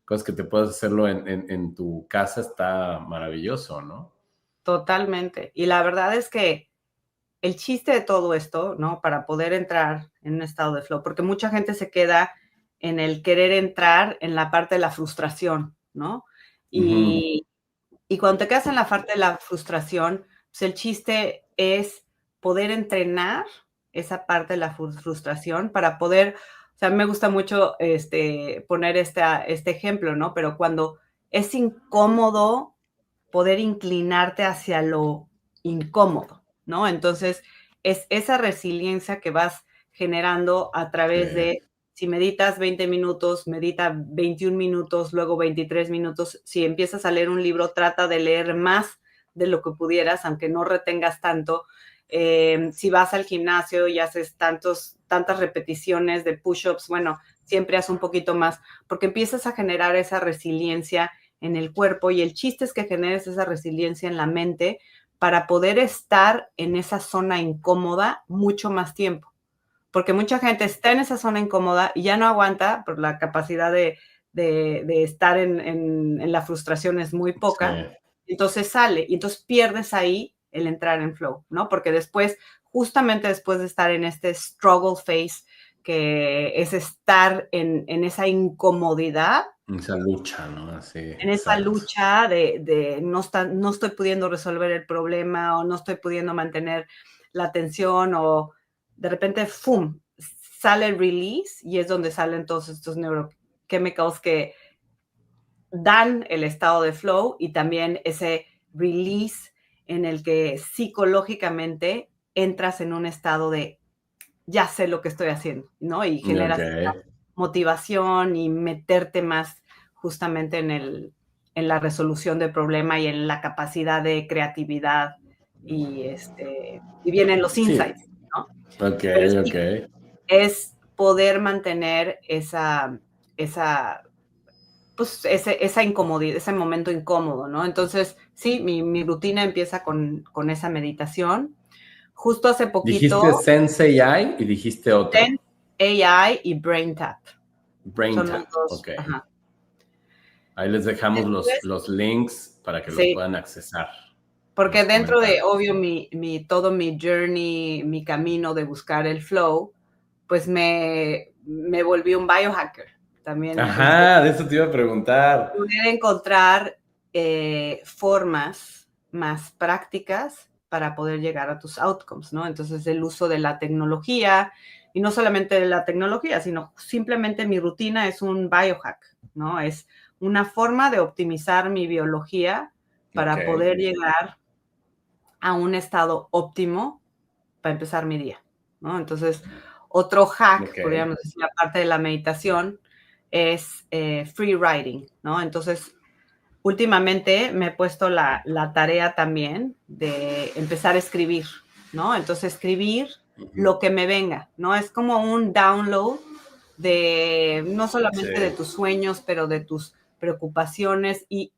cosas que te puedes hacerlo en tu casa, está maravilloso, ¿no? totalmente. Y la verdad es que el chiste de todo esto, ¿no? Para poder entrar en un estado de flow, porque mucha gente se queda en el querer entrar en la parte de la frustración, ¿no? Ujú. Y cuando te quedas en la parte de la frustración, pues el chiste es poder entrenar esa parte de la frustración para poder, o sea, me gusta mucho poner este ejemplo, ¿no? Pero cuando es incómodo poder inclinarte hacia lo incómodo, ¿no? Entonces, es esa resiliencia que vas generando a Sí, través de, si meditas 20 minutos, medita 21 minutos, luego 23 minutos. Si empiezas a leer un libro, trata de leer más de lo que pudieras, aunque no retengas tanto. Si vas al gimnasio y haces tantas repeticiones de push-ups, bueno, siempre haz un poquito más, porque empiezas a generar esa resiliencia en el cuerpo y el chiste es que generes esa resiliencia en la mente para poder estar en esa zona incómoda mucho más tiempo. Porque mucha gente está en esa zona incómoda y ya no aguanta, por la capacidad de estar en la frustración es muy sí. poca, entonces sale y entonces pierdes ahí el entrar en flow, ¿no? Porque después, justamente después de estar en este struggle phase, que es estar en esa incomodidad, Esa lucha, ¿no? Así, en esa exacto. lucha de no estoy pudiendo resolver el problema o no estoy pudiendo mantener la atención o de repente, ¡fum!, sale el release y es donde salen todos estos neuroquímicos que dan el estado de flow y también ese release en el que psicológicamente entras en un estado de ya sé lo que estoy haciendo, ¿no? Y Ok. generas motivación y meterte más justamente en la resolución del problema y en la capacidad de creatividad y vienen los Sí. insights, ¿no? Ok, Pero ok. sí, es poder mantener esa pues esa incomodidad, ese momento incómodo, ¿no? Entonces, sí, mi rutina empieza con esa meditación. Justo hace Dijiste poquito, Sensei AI y dijiste Zen, otro. AI y BrainTap. Brain Son los Tap. dos. Ok. Ajá. Ahí les dejamos Después, los links para que los sí, puedan accesar en porque los dentro de, comentarios. obvio, todo mi journey, mi camino de buscar el flow, pues me volví un biohacker. También Ajá, de eso te iba a preguntar. poder encontrar formas más prácticas para poder llegar a tus outcomes, ¿no? Entonces, el uso de la tecnología, y no solamente de la tecnología, sino simplemente mi rutina es un biohack, ¿no? Es una forma de optimizar mi biología Ok, para poder llegar a un estado óptimo para empezar mi día, ¿no? Entonces, otro hack, ok. podríamos decir, aparte de la meditación, es free writing, ¿no? Entonces, últimamente me he puesto la tarea también de empezar a escribir, ¿no? Entonces, escribir lo Ujú. que me venga, ¿no? Es como un download de no Sí. solamente de tus sueños, pero de tus preocupaciones y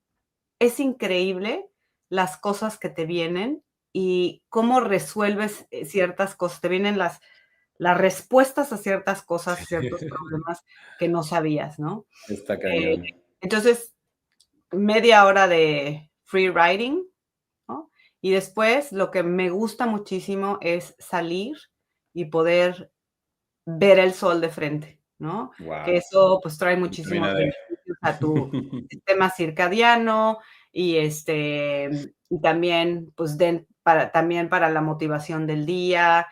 es increíble las cosas que te vienen y cómo resuelves ciertas cosas. Te vienen las respuestas a ciertas cosas, ciertos problemas que no sabías, ¿no? Está Eh, cañón. entonces, media hora de free writing, ¿no? Y después lo que me gusta muchísimo es salir y poder ver el sol de frente, ¿no? Que Wow. eso pues trae Vitamina muchísimos D. beneficios a tu sistema circadiano y también pues también para la motivación del día,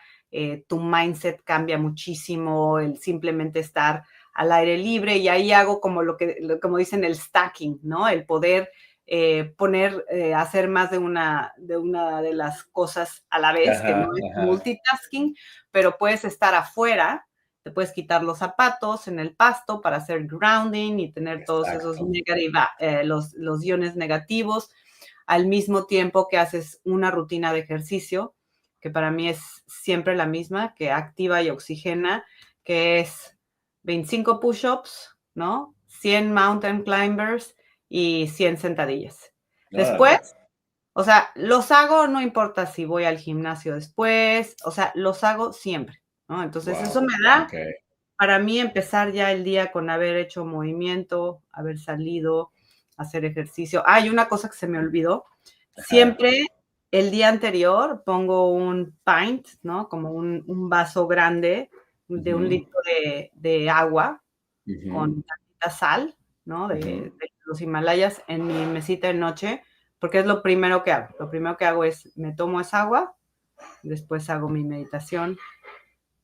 tu mindset cambia muchísimo, el simplemente estar al aire libre y ahí hago como como dicen el stacking, ¿no? El poder hacer más de una de las cosas a la vez, que no es multitasking, pero puedes estar afuera, te puedes quitar los zapatos en el pasto para hacer grounding y tener todos esos los iones negativos, al mismo tiempo que haces una rutina de ejercicio, que para mí es siempre la misma, que activa y oxigena, que es 25 push-ups, ¿no? 100 mountain climbers y 100 sentadillas. Después, o sea, los hago, no importa si voy al gimnasio después, o sea, los hago siempre, ¿no? Entonces, eso me da para mí empezar ya el día con haber hecho movimiento, haber salido, hacer ejercicio. Y una cosa que se me olvidó, siempre el día anterior pongo un pint, ¿no? Como un vaso grande de 1 litro de agua con tantita sal, ¿no? De los Himalayas en mi mesita de noche, porque es lo primero que hago. Lo primero que hago es, me tomo esa agua, después hago mi meditación.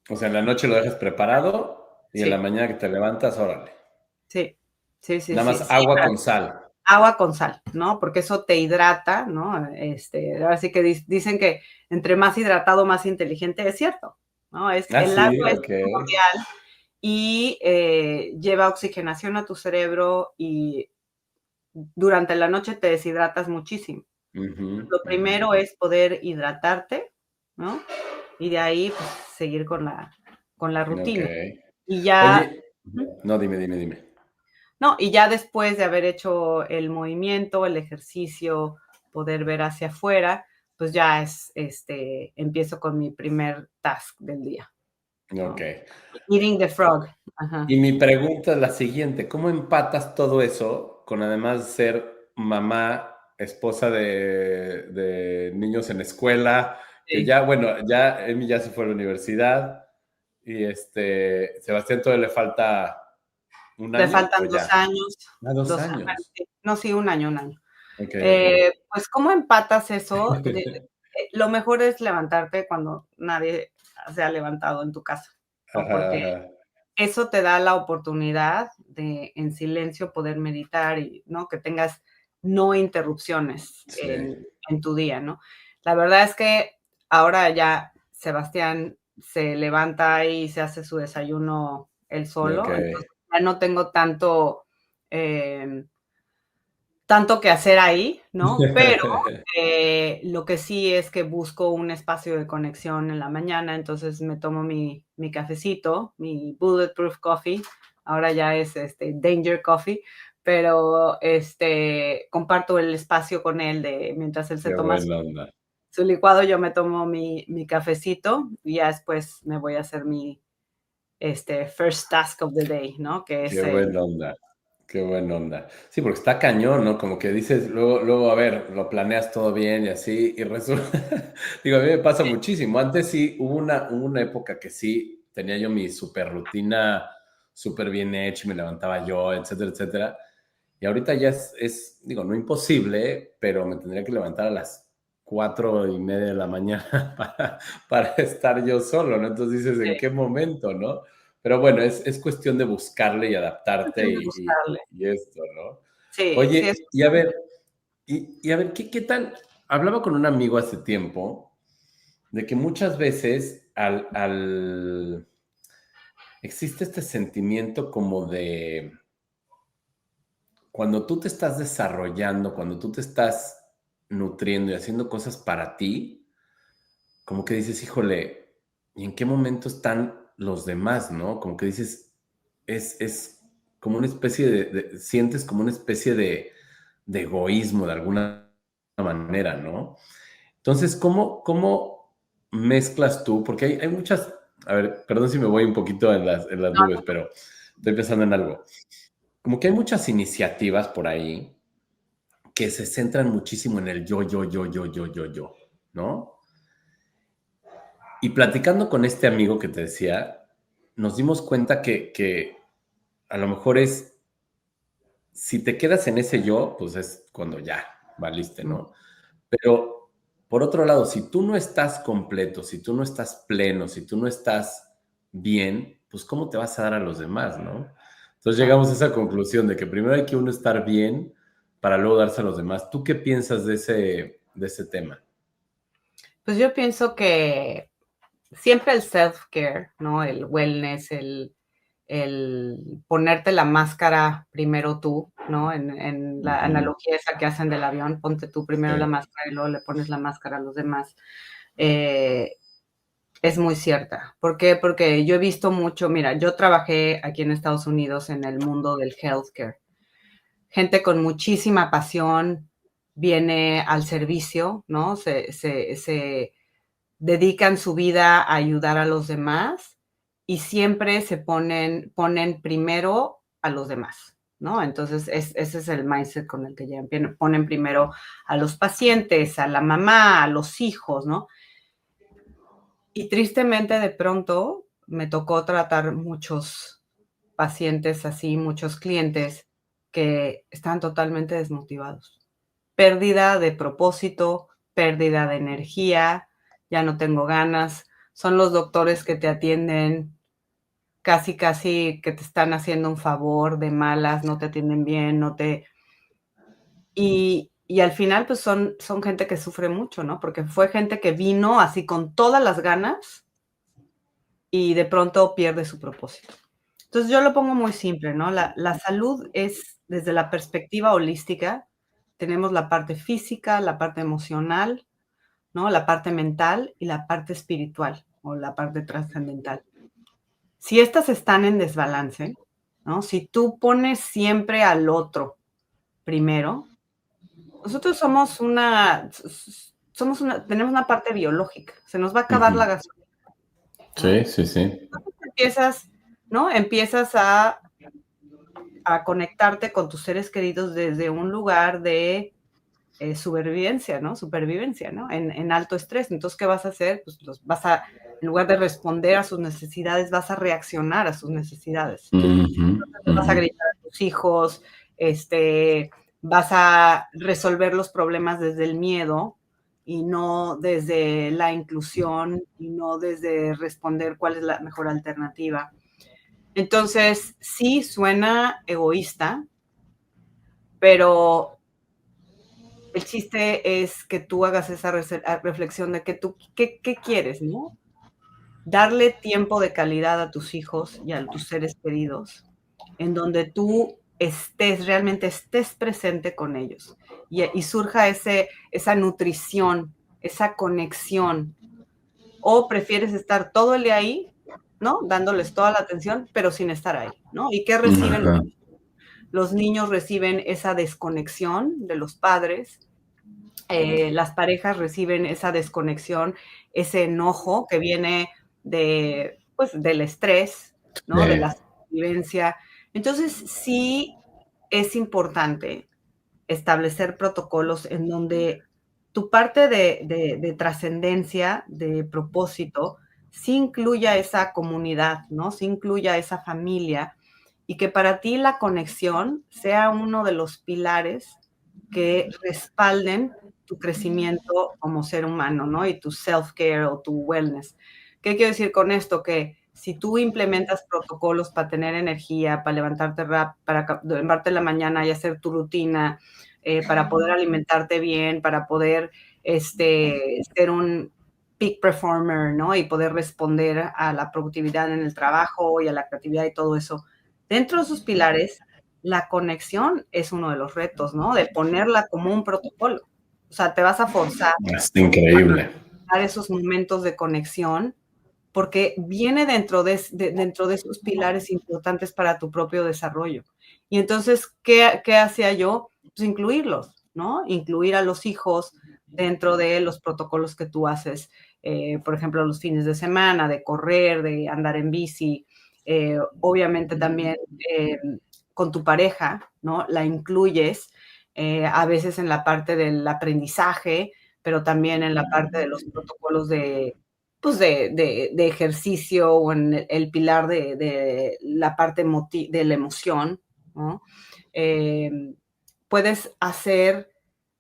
O sea, en la noche lo dejas preparado y en la mañana que te levantas, órale. Sí. Nada más agua con sal. Agua con sal, ¿no? Porque eso te hidrata, ¿no? Ahora sí que dicen que entre más hidratado, más inteligente, es cierto, ¿no? El agua es primordial y lleva oxigenación a tu cerebro y durante la noche te deshidratas muchísimo. Lo primero es poder hidratarte, ¿no? Y de ahí, pues, seguir con la rutina. Y ya... Oye, no, dime. No, y ya después de haber hecho el movimiento, el ejercicio, poder ver hacia afuera, pues ya empiezo con mi primer task del día. Ok. Eating the frog. Y mi pregunta es la siguiente, ¿cómo empatas todo eso con además ser mamá, esposa de niños en escuela, que ya, bueno, ya Emi ya se fue a la universidad y Sebastián todavía le falta un año? Le faltan 2 años. 2 años. No, sí, un año. Okay. Pues, ¿cómo empatas eso? Lo mejor es levantarte cuando nadie se ha levantado en tu casa, ¿no? Porque eso te da la oportunidad de, en silencio, poder meditar y, ¿no? Que tengas no interrupciones en tu día, ¿no? La verdad es que ahora ya Sebastián se levanta y se hace su desayuno él solo, entonces ya no tengo tanto que hacer ahí, ¿no? Pero lo que sí es que busco un espacio de conexión en la mañana, entonces me tomo mi cafecito, mi Bulletproof Coffee, ahora ya es Danger Coffee, pero comparto el espacio con él mientras él se toma su licuado, yo me tomo mi cafecito y ya después me voy a hacer mi first task of the day, ¿no? Que es Qué buena onda. Sí, porque está cañón, ¿no? Como que dices, luego, a ver, lo planeas todo bien y así, y resulta... Digo, a mí me pasa muchísimo. Antes sí, hubo una época que sí tenía yo mi super rutina súper bien hecha, me levantaba yo, etcétera, etcétera. Y ahorita ya digo, no imposible, pero me tendría que levantar a las 4:30 de la mañana para estar yo solo, ¿no? Entonces dices, ¿en qué momento, no? Pero bueno, es cuestión de buscarle y adaptarte y esto, ¿no? Sí, Oye, sí, y a ver, ¿qué tal? Hablaba con un amigo hace tiempo de que muchas veces existe este sentimiento como de cuando tú te estás desarrollando, cuando tú te estás nutriendo y haciendo cosas para ti, como que dices, híjole, ¿y en qué momento están los demás, no? Como que dices, es como una especie sientes como una especie de egoísmo de alguna manera, ¿no? Entonces, ¿cómo mezclas tú? Porque hay muchas, a ver, perdón si me voy un poquito en las nubes, pero estoy pensando en algo. Como que hay muchas iniciativas por ahí que se centran muchísimo en el yo, ¿no? Y platicando con este amigo que te decía, nos dimos cuenta que a lo mejor si te quedas en ese yo, pues es cuando ya valiste, ¿no? Pero por otro lado, si tú no estás completo, si tú no estás pleno, si tú no estás bien, pues ¿cómo te vas a dar a los demás, no? Entonces llegamos a esa conclusión de que primero hay que uno estar bien para luego darse a los demás. ¿Tú qué piensas de ese tema? Pues yo pienso que siempre el self-care, ¿no? El wellness, el ponerte la máscara primero tú, ¿no? En la analogía esa que hacen del avión, ponte tú primero la máscara y luego le pones la máscara a los demás. Es muy cierta. ¿Por qué? Porque yo he visto mucho, mira, yo trabajé aquí en Estados Unidos en el mundo del healthcare. Gente con muchísima pasión viene al servicio, ¿no? Se dedican su vida a ayudar a los demás y siempre se ponen primero a los demás, ¿no? Entonces, ese es el mindset con el que ya ponen primero a los pacientes, a la mamá, a los hijos, ¿no? Y tristemente, de pronto, me tocó tratar muchos pacientes así, muchos clientes que están totalmente desmotivados. Pérdida de propósito, pérdida de energía, ya no tengo ganas. Son los doctores que te atienden casi que te están haciendo un favor de malas, no te atienden bien, no te... Y al final, pues son gente que sufre mucho, ¿no? Porque fue gente que vino así con todas las ganas y de pronto pierde su propósito. Entonces yo lo pongo muy simple, ¿no? La salud es desde la perspectiva holística. Tenemos la parte física, la parte emocional, ¿no? La parte mental y la parte espiritual o la parte trascendental. Si estas están en desbalance, ¿no? Si tú pones siempre al otro primero, nosotros tenemos una parte biológica, se nos va a acabar la gasolina, ¿no? Sí. Entonces empiezas, ¿no? Empiezas a conectarte con tus seres queridos desde un lugar de supervivencia, ¿no? En alto estrés. Entonces, ¿qué vas a hacer? Pues en lugar de responder a sus necesidades, vas a reaccionar a sus necesidades. Vas a gritar a tus hijos, vas a resolver los problemas desde el miedo y no desde la inclusión y no desde responder cuál es la mejor alternativa. Entonces, sí suena egoísta, pero el chiste es que tú hagas esa reflexión de que tú, ¿qué quieres, no? Darle tiempo de calidad a tus hijos y a tus seres queridos, en donde tú realmente estés presente con ellos y surja esa nutrición, esa conexión. O prefieres estar todo el día ahí, ¿no? Dándoles toda la atención, pero sin estar ahí, ¿no? ¿Y qué reciben? Los niños reciben esa desconexión de los padres, las parejas reciben esa desconexión, ese enojo que viene del estrés, ¿no? De la convivencia. Entonces, sí es importante establecer protocolos en donde tu parte de trascendencia, de propósito, sí incluya esa comunidad, ¿no? Sí incluya esa familia y que para ti la conexión sea uno de los pilares que respalden tu crecimiento como ser humano, ¿no? Y tu self-care o tu wellness. ¿Qué quiero decir con esto? Que si tú implementas protocolos para tener energía, para levantarte para levantarte en la mañana y hacer tu rutina, para poder alimentarte bien, para poder ser un peak performer, ¿no? Y poder responder a la productividad en el trabajo y a la creatividad y todo eso. Dentro de sus pilares, la conexión es uno de los retos, ¿no? De ponerla como un protocolo. O sea, te vas a forzar Es increíble. a dar esos momentos de conexión porque viene dentro de esos pilares importantes para tu propio desarrollo. Y entonces, ¿qué hacía yo? Pues incluirlos, ¿no? Incluir a los hijos dentro de los protocolos que tú haces, por ejemplo, los fines de semana, de correr, de andar en bici, obviamente también con tu pareja, ¿no? La incluyes a veces en la parte del aprendizaje, pero también en la parte de los protocolos de ejercicio o en el pilar de la parte de la emoción, ¿no? Puedes hacer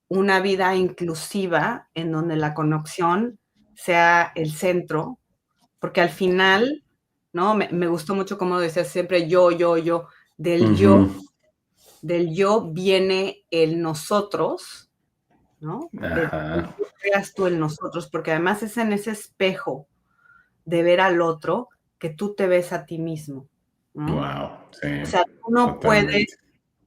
una vida inclusiva en donde la conexión sea el centro, porque al final, ¿no? Me gustó mucho como decías siempre yo, del yo, del yo viene el nosotros, ¿no? Ajá. Creas tú el nosotros, porque además es en ese espejo de ver al otro que tú te ves a ti mismo, ¿no? Wow, sí, O sea, tú no puedes totalmente.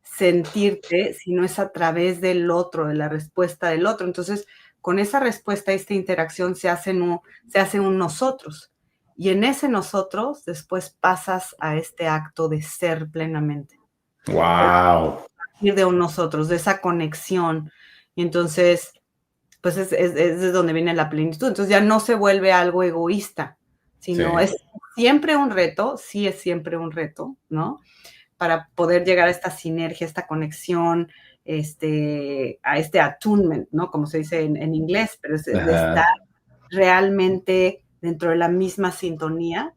sentirte si no es a través del otro, de la respuesta del otro. Entonces, con esa respuesta, esta interacción se hace un nosotros. Y en ese nosotros, después pasas a este acto de ser plenamente. Wow. Ir de un nosotros, de esa conexión. Y entonces, pues es de donde viene la plenitud. Entonces ya no se vuelve algo egoísta, Sí, sino es siempre un reto, sí es siempre un reto, ¿no? Para poder llegar a esta sinergia, esta conexión, a este attunement, ¿no? Como se dice en inglés, pero es de estar ajá. realmente dentro de la misma sintonía.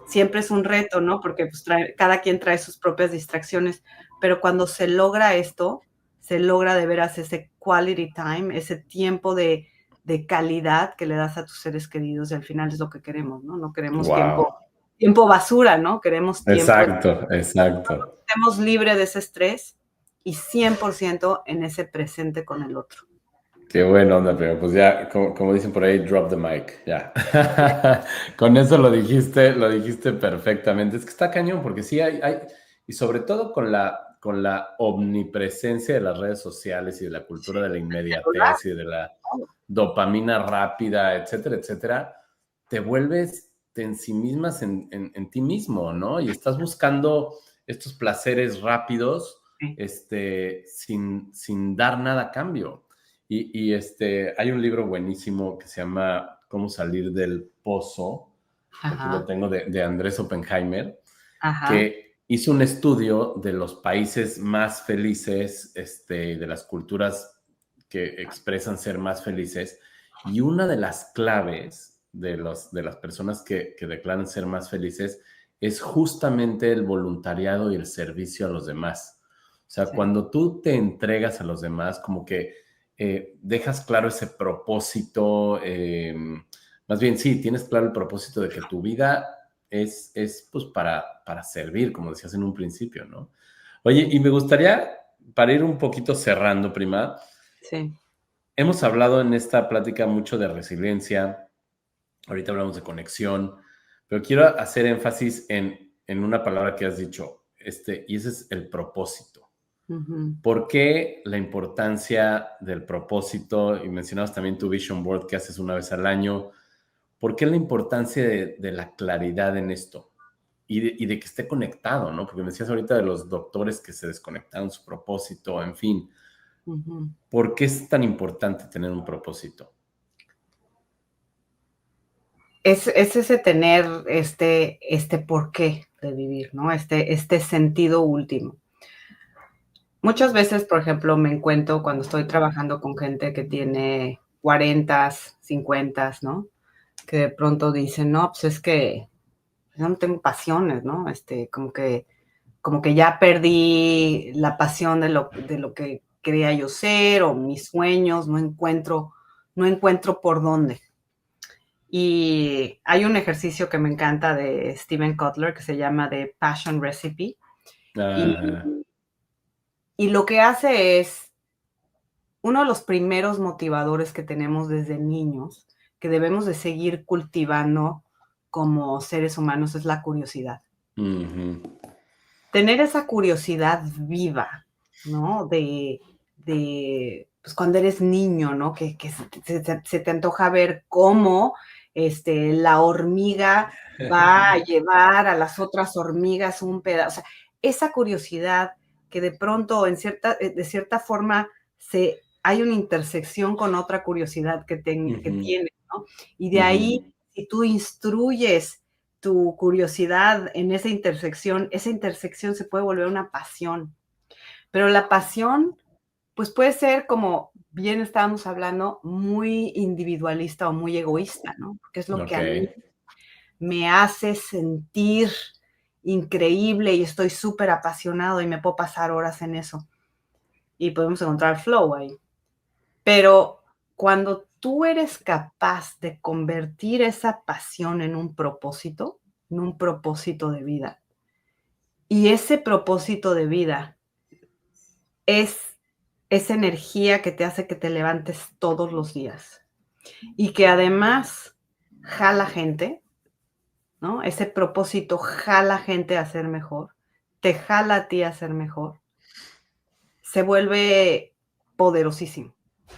Siempre es un reto, ¿no? Porque pues cada quien trae sus propias distracciones, pero cuando se logra esto, se logra de veras ese quality time, ese tiempo de calidad que le das a tus seres queridos y al final es lo que queremos, ¿no? No queremos Wow. tiempo basura, ¿no? Queremos tiempo, Exacto, exacto. estemos libres de ese estrés y 100% en ese presente con el otro. Qué buena onda, pero pues ya, como dicen por ahí, drop the mic, ya. Con eso lo dijiste perfectamente. Es que está cañón, porque sí y sobre todo con la omnipresencia de las redes sociales y de la cultura de la inmediatez y de la dopamina rápida, etcétera, etcétera, te ensimismas en ti mismo, ¿no? Y estás buscando estos placeres rápidos, Sí. sin dar nada a cambio. Hay un libro buenísimo que se llama Cómo salir del pozo, que aquí lo Ajá, tengo, de Andrés Oppenheimer, ajá, que hizo un estudio de los países más felices, de las culturas que expresan ser más felices, y una de las claves de las personas que declaran ser más felices es justamente el voluntariado y el servicio a los demás. O sea, sí. cuando tú te entregas a los demás, como que dejas claro ese propósito, más bien sí, tienes claro el propósito de que tu vida es pues para servir, como decías en un principio, ¿no? Oye, y me gustaría, para ir un poquito cerrando, prima, Sí. hemos hablado en esta plática mucho de resiliencia, ahorita hablamos de conexión, pero quiero hacer énfasis en una palabra que has dicho, y ese es el propósito. Uh-huh. ¿Por qué la importancia del propósito? Y mencionabas también tu Vision Board que haces una vez al año. ¿Por qué la importancia de la claridad en esto? Y de que esté conectado, ¿no? Porque me decías ahorita de los doctores que se desconectaron su propósito, en fin. Uh-huh. ¿Por qué es tan importante tener un propósito? Es ese tener este porqué de vivir, ¿no? Este sentido último. Muchas veces, por ejemplo, me encuentro cuando estoy trabajando con gente que tiene 40, 50, ¿no? Que de pronto dicen, no, pues es que yo no tengo pasiones, ¿no? Como que ya perdí la pasión de lo que quería yo ser o mis sueños, no encuentro por dónde. Y hay un ejercicio que me encanta de Steven Kotler que se llama The Passion Recipe. Y, Ah, y lo que hace es uno de los primeros motivadores que tenemos desde niños, que debemos de seguir cultivando como seres humanos, es la curiosidad. uh-huh. Tener esa curiosidad viva, ¿no? Pues cuando eres niño, ¿no? Que se te antoja ver cómo la hormiga va a llevar a las otras hormigas un pedazo. O sea, esa curiosidad que de pronto, de cierta forma, hay una intersección con otra curiosidad que Uh-huh. tienes, ¿no? Y de ahí, Uh-huh. si tú instruyes tu curiosidad en esa intersección se puede volver una pasión. Pero la pasión, pues puede ser, como bien estábamos hablando, muy individualista o muy egoísta, ¿no? Porque es lo que Ok. a mí me hace sentir increíble y estoy súper apasionado y me puedo pasar horas en eso. Y podemos encontrar flow ahí. Pero cuando tú eres capaz de convertir esa pasión en un propósito de vida, y ese propósito de vida es esa energía que te hace que te levantes todos los días y que además jala gente, ¿no? Ese propósito jala gente a ser mejor, te jala a ti a ser mejor, se vuelve poderosísimo,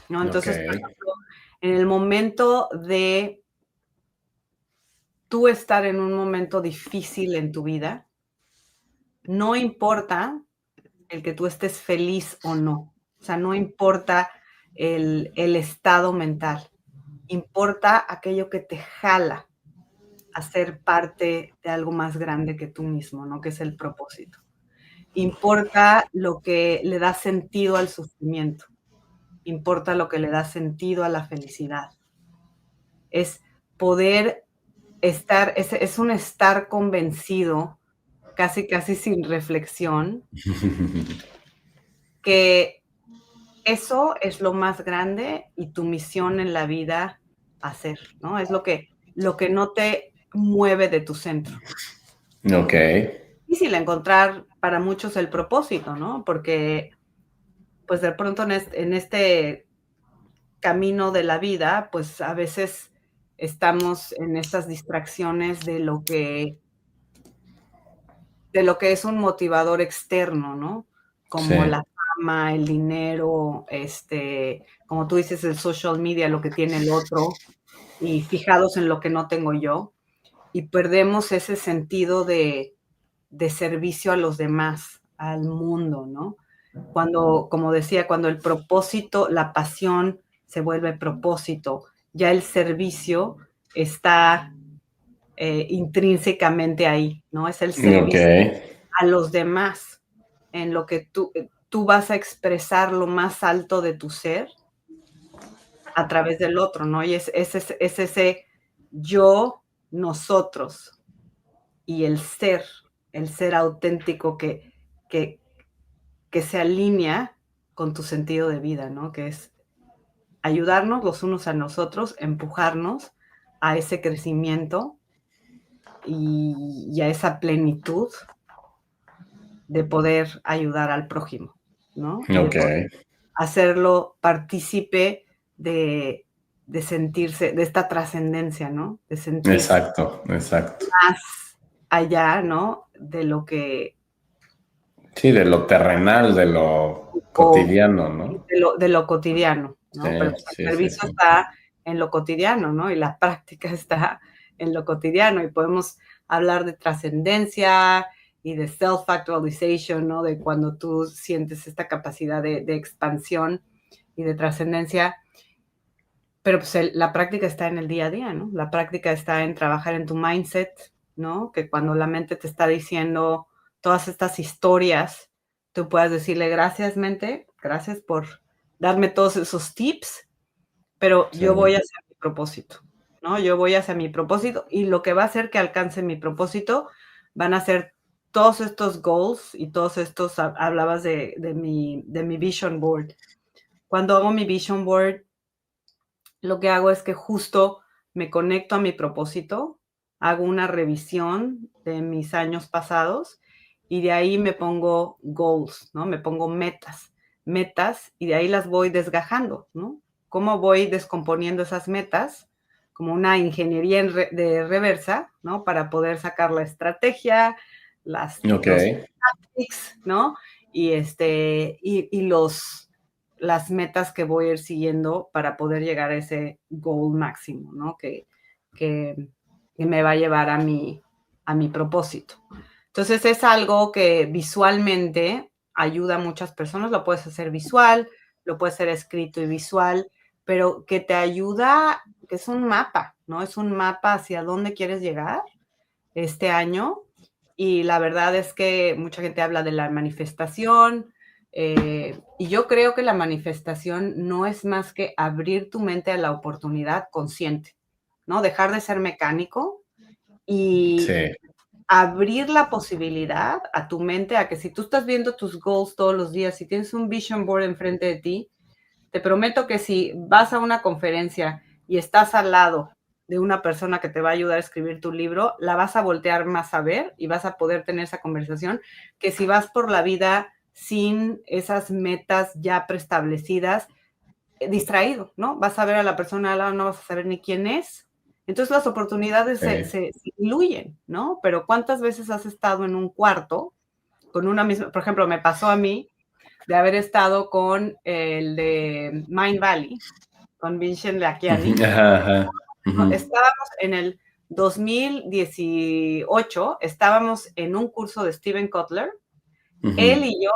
¿no? Ok. Entonces, por ejemplo, en el momento de tú estar en un momento difícil en tu vida, no importa el que tú estés feliz o no. O sea, no importa el estado mental. Importa aquello que te jala a ser parte de algo más grande que tú mismo, ¿no? Que es el propósito. Importa lo que le da sentido al sufrimiento. Importa lo que le da sentido a la felicidad. Es poder estar, es un estar convencido, casi, casi sin reflexión, que eso es lo más grande y tu misión en la vida hacer, ¿no? Es lo que no te mueve de tu centro. Ok. Difícil encontrar para muchos el propósito, ¿no? Porque, pues, de pronto en este camino de la vida, pues, a veces estamos en estas distracciones de lo que es un motivador externo, ¿no? Sí. Como la fama, el dinero, como tú dices, el social media, lo que tiene el otro, y fijados en lo que no tengo yo, y perdemos ese sentido de servicio a los demás, al mundo, ¿no? Cuando, como decía, cuando el propósito, la pasión se vuelve propósito, ya el servicio está intrínsecamente ahí, ¿no? Es el Ok. servicio a los demás, en lo que tú vas a expresar lo más alto de tu ser a través del otro, ¿no? Y es ese yo, nosotros y el ser auténtico que, que se alinea con tu sentido de vida, ¿no? Que es ayudarnos los unos a nosotros, empujarnos a ese crecimiento y a esa plenitud de poder ayudar al prójimo, ¿no? Y de Ok. poder hacerlo partícipe de, de sentirse, de esta trascendencia, ¿no? De sentirse Exacto, exacto. más allá, ¿no? De lo que, Sí, de lo terrenal, de lo o cotidiano, ¿no? de lo cotidiano, Sí, ¿no? Pero pues, el sí, sí, servicio sí. está en lo cotidiano, ¿no? Y la práctica está en lo cotidiano y podemos hablar de trascendencia y de self-actualization, ¿no? De cuando tú sientes esta capacidad de expansión y de trascendencia, pero pues la práctica está en el día a día, ¿no? La práctica está en trabajar en tu mindset, ¿no? Que cuando la mente te está diciendo todas estas historias, tú puedas decirle gracias, mente, gracias por darme todos esos tips, pero Sí. yo voy hacia mi propósito, ¿no? Yo voy hacia mi propósito y lo que va a hacer que alcance mi propósito van a ser todos estos goals y todos estos, hablabas de mi vision board. Cuando hago mi vision board, lo que hago es que justo me conecto a mi propósito, hago una revisión de mis años pasados y de ahí me pongo goals, ¿no? Me pongo metas y de ahí las voy desgajando, ¿no? ¿Cómo voy descomponiendo esas metas? Como una ingeniería de reversa, ¿no? Para poder sacar la estrategia, Ok. los tactics, ¿no? Y las metas que voy a ir siguiendo para poder llegar a ese goal máximo, ¿no? Que me va a llevar a mi propósito. Entonces es algo que visualmente ayuda a muchas personas, lo puedes hacer visual, lo puedes hacer escrito y visual, pero que te ayuda, que es un mapa, ¿no? Es un mapa hacia dónde quieres llegar este año y la verdad es que mucha gente habla de la manifestación y yo creo que la manifestación no es más que abrir tu mente a la oportunidad consciente, ¿no? Dejar de ser mecánico y Sí. abrir la posibilidad a tu mente a que si tú estás viendo tus goals todos los días, si tienes un vision board enfrente de ti, te prometo que si vas a una conferencia y estás al lado de una persona que te va a ayudar a escribir tu libro, la vas a voltear más a ver y vas a poder tener esa conversación que si vas por la vida sin esas metas ya preestablecidas, distraído, ¿no? Vas a ver a la persona al lado, no vas a saber ni quién es. Entonces las oportunidades se diluyen, ¿no? Pero ¿cuántas veces has estado en un cuarto con una misma? Por ejemplo, me pasó a mí de haber estado con el de Mind Valley, con Vincent Lakiani. Estábamos en el 2018, estábamos en un curso de Steven Kotler, él y yo,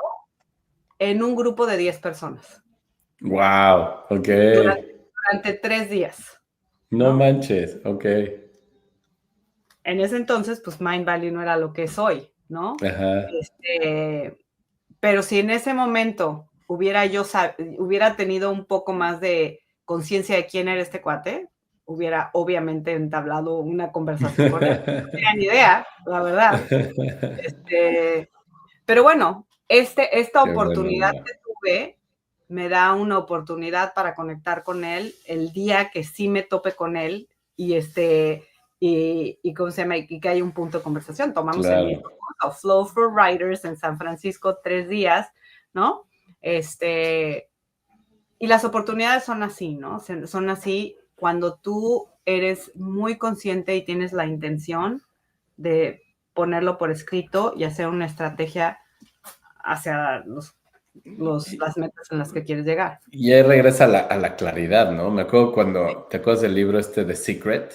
en un grupo de 10 personas. Wow, ok. Durante 3 días. No manches, ok. En ese entonces, pues Mind Valley no era lo que es hoy, ¿no? Ajá. Pero si en ese momento hubiera tenido un poco más de conciencia de quién era este cuate, hubiera obviamente entablado una conversación con él. No tenía ni idea, la verdad. Pero bueno, esta Qué buena oportunidad onda. que tuve me da una oportunidad para conectar con él el día que sí me tope con él y ¿cómo se llama? Y que hay un punto de conversación. Tomamos el mismo curso, Flow for Writers en San Francisco, 3 días, ¿no? Y las oportunidades son así, ¿no? Son así cuando tú eres muy consciente y tienes la intención de ponerlo por escrito y hacer una estrategia hacia las metas en las que quieres llegar. Y ahí regresa a la claridad, ¿no? Me acuerdo cuando, ¿te acuerdas del libro The Secret?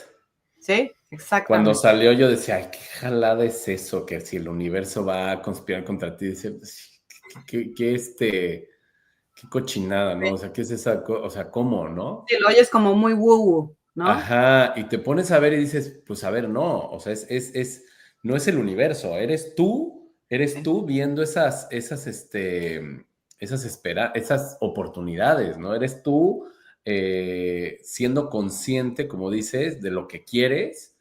Sí, Cuando exactamente. salió yo decía, ay, qué jalada es eso, que si el universo va a conspirar contra ti, dice, qué cochinada, ¿no? O sea, ¿qué es esa o sea, ¿cómo, no? Sí, lo oyes como muy woo-woo, ¿no? Ajá, y te pones a ver y dices, pues a ver, no, o sea, no es el universo, eres tú viendo esas oportunidades, ¿no? Eres tú siendo consciente, como dices, de lo que quieres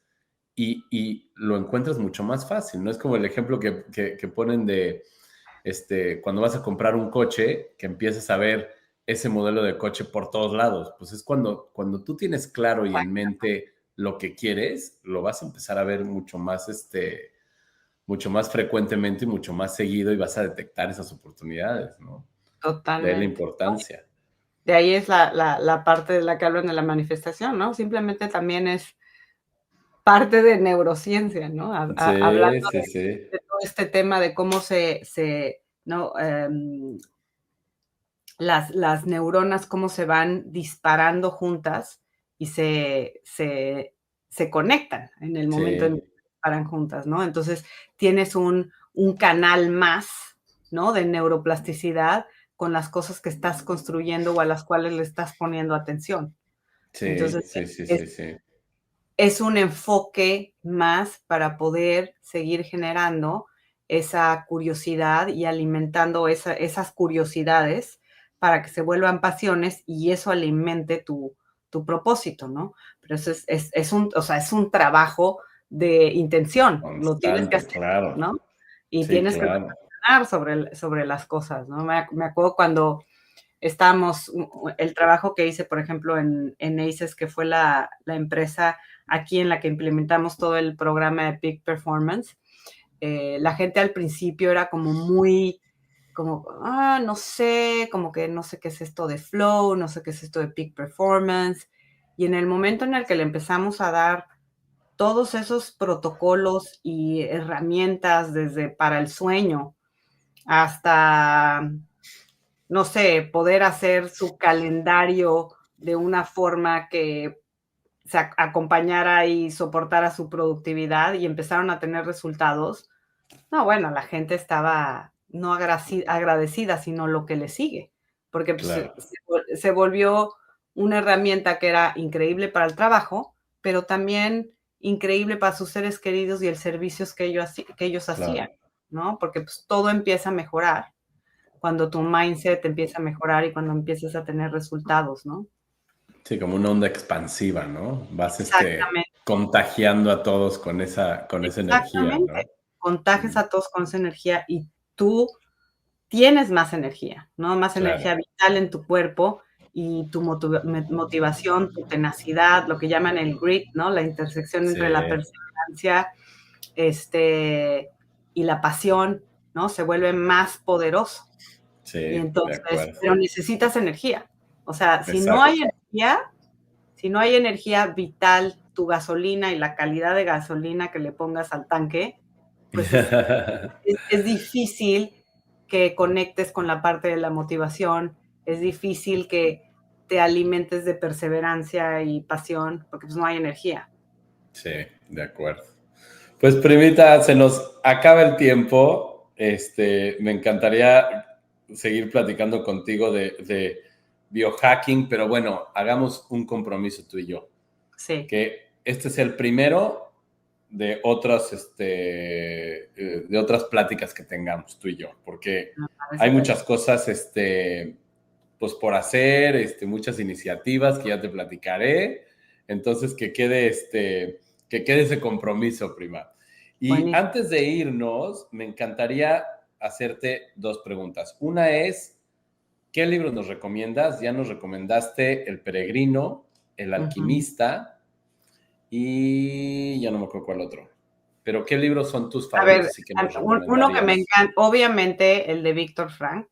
y lo encuentras mucho más fácil, ¿no? Es como el ejemplo que ponen de, cuando vas a comprar un coche, que empiezas a ver ese modelo de coche por todos lados. Pues es cuando tú tienes claro y en mente lo que quieres, lo vas a empezar a ver mucho más frecuentemente y mucho más seguido y vas a detectar esas oportunidades, ¿no? De ahí la Totalmente. importancia. De ahí es la parte de la que hablan de la manifestación, ¿no? Simplemente también es parte de neurociencia, ¿no? Hablando Sí. de todo este tema de cómo ¿no? Las neuronas, cómo se van disparando juntas y se conectan en el momento en que se disparan juntas, ¿no? Entonces, tienes un canal más, ¿no? De neuroplasticidad con las cosas que estás construyendo o a las cuales le estás poniendo atención. Entonces, Sí. es un enfoque más para poder seguir generando esa curiosidad y alimentando esas curiosidades para que se vuelvan pasiones y eso alimente tu propósito, ¿no? Pero eso es un trabajo de intención, lo tienes que Constante, hacer, claro. ¿no? Y Sí, tienes que claro. reflexionar sobre las cosas, ¿no? Me acuerdo cuando estábamos, el trabajo que hice, por ejemplo, en ACES, que fue la empresa aquí en la que implementamos todo el programa de Peak Performance, la gente al principio era como muy, como, no sé, como que no sé qué es esto de flow, no sé qué es esto de Peak Performance, y en el momento en el que le empezamos a dar todos esos protocolos y herramientas desde para el sueño hasta no sé, poder hacer su calendario de una forma que se acompañara y soportara su productividad y empezaron a tener resultados. No, bueno, la gente estaba no agradecida, sino lo que le sigue, porque pues, Claro. se volvió una herramienta que era increíble para el trabajo, pero también increíble para sus seres queridos y el servicios que ellos hacían, Claro. ¿no? Porque pues todo empieza a mejorar cuando tu mindset empieza a mejorar y cuando empiezas a tener resultados, ¿no? Sí, como una onda expansiva, ¿no? Vas Exactamente, contagiando a todos con esa energía, exactamente. ¿no? Contagias a todos con esa energía y tú tienes más energía, ¿no? Más Claro. energía vital en tu cuerpo y tu motivación, tu tenacidad, lo que llaman el grit, ¿no? La intersección Sí, entre la perseverancia, y la pasión, ¿no? Se vuelve más poderoso. Sí, Y de entonces, acuerdo. pero necesitas energía. O sea, Exacto. si no hay energía vital, tu gasolina y la calidad de gasolina que le pongas al tanque, pues es difícil que conectes con la parte de la motivación, es difícil que te alimentes de perseverancia y pasión, porque pues no hay energía. Sí, de acuerdo. Pues primita, se nos acaba el tiempo. Me encantaría seguir platicando contigo de biohacking, pero bueno, hagamos un compromiso tú y yo, Sí. que este es el primero de otras pláticas que tengamos tú y yo, porque Me parece hay muchas perfecto. cosas, pues por hacer, muchas iniciativas que ya te platicaré. Entonces, que quede ese compromiso, prima. Y Buenísimo. antes de irnos, me encantaría hacerte dos preguntas. Una es, ¿qué libros nos recomiendas? Ya nos recomendaste El Peregrino, El Ujú. Alquimista y ya no me acuerdo cuál otro. Pero ¿qué libros son tus A ver, favoritos y que nos uno que me recomendarías? encanta, obviamente el de Víctor Frank,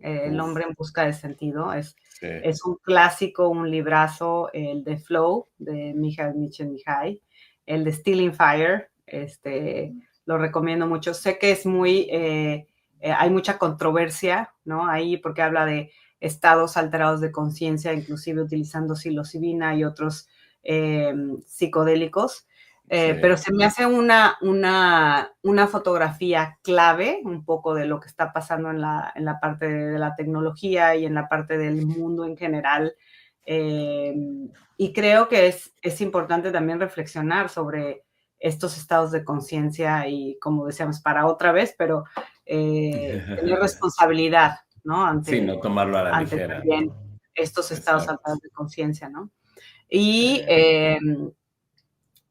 El Uf, hombre en busca de sentido, sí, es un clásico, un librazo, el de Flow, de Mihail Csikszentmihalyi, el de Stealing Fire, lo recomiendo mucho. Sé que es hay mucha controversia, ¿no? Ahí porque habla de estados alterados de conciencia, inclusive utilizando psilocibina y otros psicodélicos. sí, Pero se me hace una fotografía clave un poco de lo que está pasando en la parte de la tecnología y en la parte del mundo en general. Eh, y creo que es importante también reflexionar sobre estos estados de conciencia y, como decíamos, para otra vez, pero tener responsabilidad, ¿no? sí, no tomarlo a la Ante ligera, también ¿no? estos estados Exacto. alterados de conciencia, ¿no? Y Sí.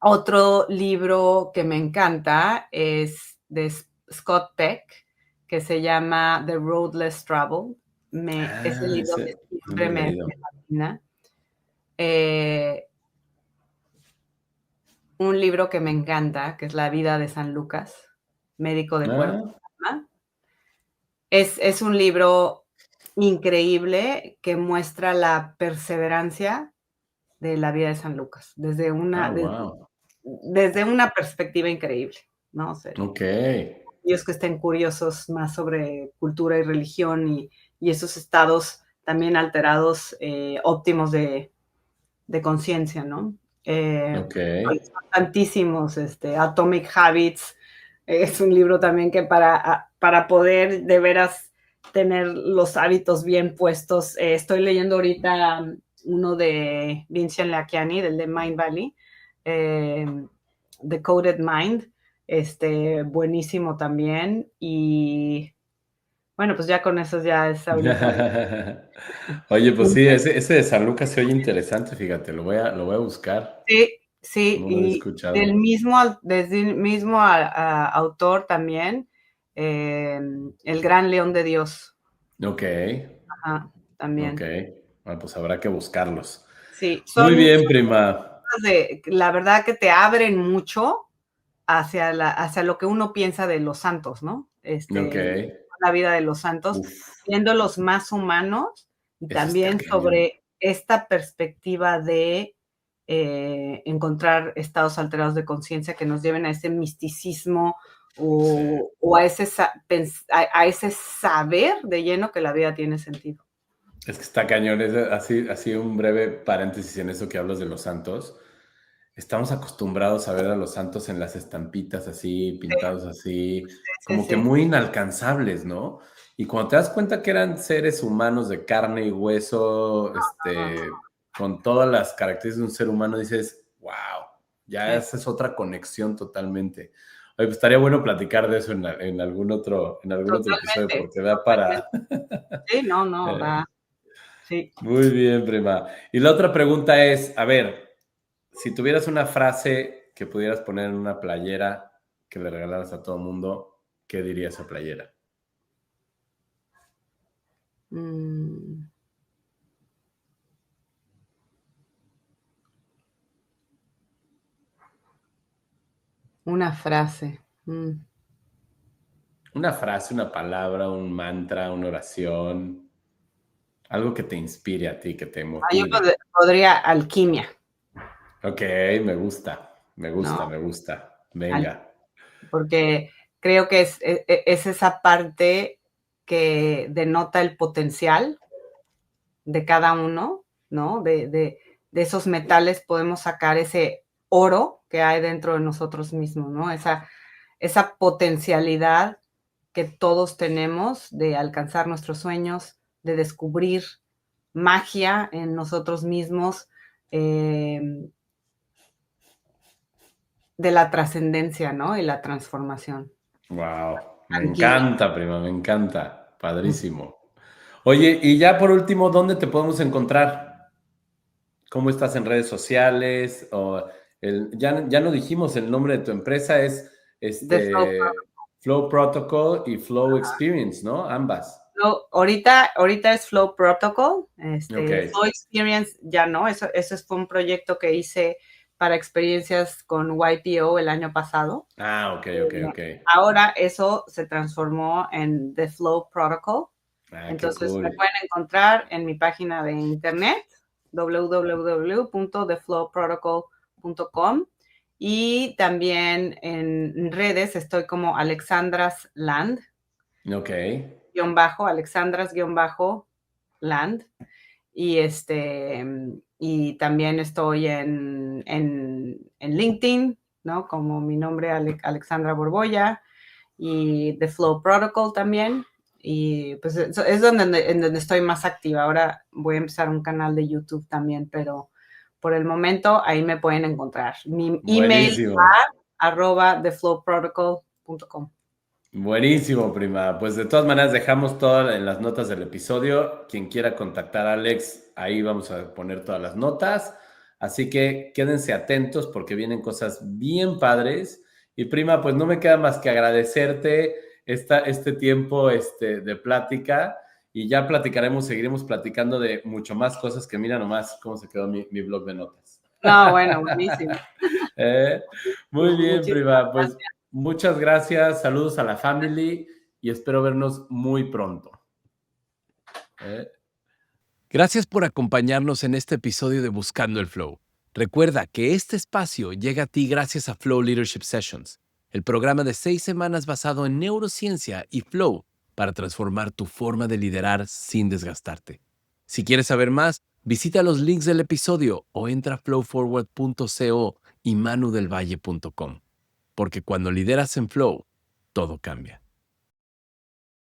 otro libro que me encanta es de Scott Peck, que se llama The Road Less Traveled. Ese Ah, libro ese no lo siempre he leído. me fascina. Eh, un libro que me encanta, que es La vida de San Lucas, médico de cuerpo Ah, y alma. Es un libro increíble que muestra la perseverancia de la vida de San Lucas, wow. desde una perspectiva increíble, ¿no? O sea, Ok. aquellos que estén curiosos más sobre cultura y religión y esos estados también alterados, óptimos de conciencia, ¿no? Ok. Son tantísimos, Atomic Habits, es un libro también que para poder de veras tener los hábitos bien puestos, estoy leyendo ahorita uno de Vincent Lakiani, del de Mind Valley, eh, The Coded Mind, buenísimo también, y bueno, pues ya con eso ya es ahorita. Oye, pues sí, ese de San Lucas se oye interesante, fíjate, lo voy a buscar. Sí, sí, No lo había y escuchado. desde el mismo autor también, El Gran León de Dios. Ok, Ajá, ok. también. Bueno, pues habrá que buscarlos. Sí, Muy son bien, prima. la verdad que te abren mucho hacia lo que uno piensa de los santos, ¿no? Ok. La vida de los santos, Uf, viéndolos más humanos y eso está también cañón. sobre esta perspectiva de encontrar estados alterados de conciencia que nos lleven a ese misticismo Sí. o a ese saber de lleno que la vida tiene sentido. Es que está cañón. Es así un breve paréntesis en eso que hablas de los santos. Estamos acostumbrados a ver a los santos en las estampitas así, pintados así, Sí, como que sí, muy inalcanzables, ¿no? Y cuando te das cuenta que eran seres humanos de carne y hueso, con todas las características de un ser humano, dices, wow, ya sí, esa es otra conexión totalmente. Oye, pues estaría bueno platicar de eso en algún otro episodio, totalmente, porque da para... totalmente. Sí, no, no, Eh, da, sí. muy bien, prima. Y la otra pregunta es, a ver, si tuvieras una frase que pudieras poner en una playera que le regalaras a todo el mundo, ¿qué diría esa playera? Mm, una frase. Una frase, una palabra, un mantra, una oración, algo que te inspire a ti, que te Yo motive. podría alquimia, Ok, me gusta, me gusta, ¿no? me gusta. Al- Venga. Porque creo que es esa parte que denota el potencial de cada uno, ¿no? De esos metales podemos sacar ese oro que hay dentro de nosotros mismos, ¿no? Esa potencialidad que todos tenemos de alcanzar nuestros sueños, de descubrir magia en nosotros mismos, de la trascendencia, ¿no? Y la transformación. Wow, me Alquimia. encanta, prima, me encanta. Padrísimo. Oye, y ya por último, ¿dónde te podemos encontrar? ¿Cómo estás en redes sociales? O ya no dijimos el nombre de tu empresa, es De Flow. Flow Protocol y Flow Experience, ¿no? Ambas. Ahorita es Flow Protocol, Ok. Flow Experience ya no, eso fue un proyecto que hice para experiencias con YPO el año pasado. Ah, ok, ok, ok. Ahora eso se transformó en The Flow Protocol. Ah, qué Entonces me cool. pueden encontrar en mi página de internet www.theflowprotocol.com y también en redes estoy como Alexandras Land, Ok. Alexandras Land y y también estoy en LinkedIn, ¿no? Como mi nombre Alexandra Borbolla y The Flow Protocol también. Y pues es en donde estoy más activa. Ahora voy a empezar un canal de YouTube también, pero por el momento ahí me pueden encontrar. Mi email Buenísimo. @theflowprotocol.com. Buenísimo, prima. Pues de todas maneras dejamos todo en las notas del episodio. Quien quiera contactar a Alex, ahí vamos a poner todas las notas. Así que quédense atentos porque vienen cosas bien padres. Y prima, pues no me queda más que agradecerte este tiempo de plática y ya platicaremos, seguiremos platicando de mucho más cosas que mira nomás cómo se quedó mi blog de notas. No, bueno, buenísimo. Eh, Muy bien, Muchísimas prima. Pues gracias. muchas gracias, saludos a la family y espero vernos muy pronto. Gracias por acompañarnos en este episodio de Buscando el Flow. Recuerda que este espacio llega a ti gracias a Flow Leadership Sessions, el programa de 6 semanas basado en neurociencia y flow para transformar tu forma de liderar sin desgastarte. Si quieres saber más, visita los links del episodio o entra a flowforward.co y manudelvalle.com, porque cuando lideras en flow, todo cambia.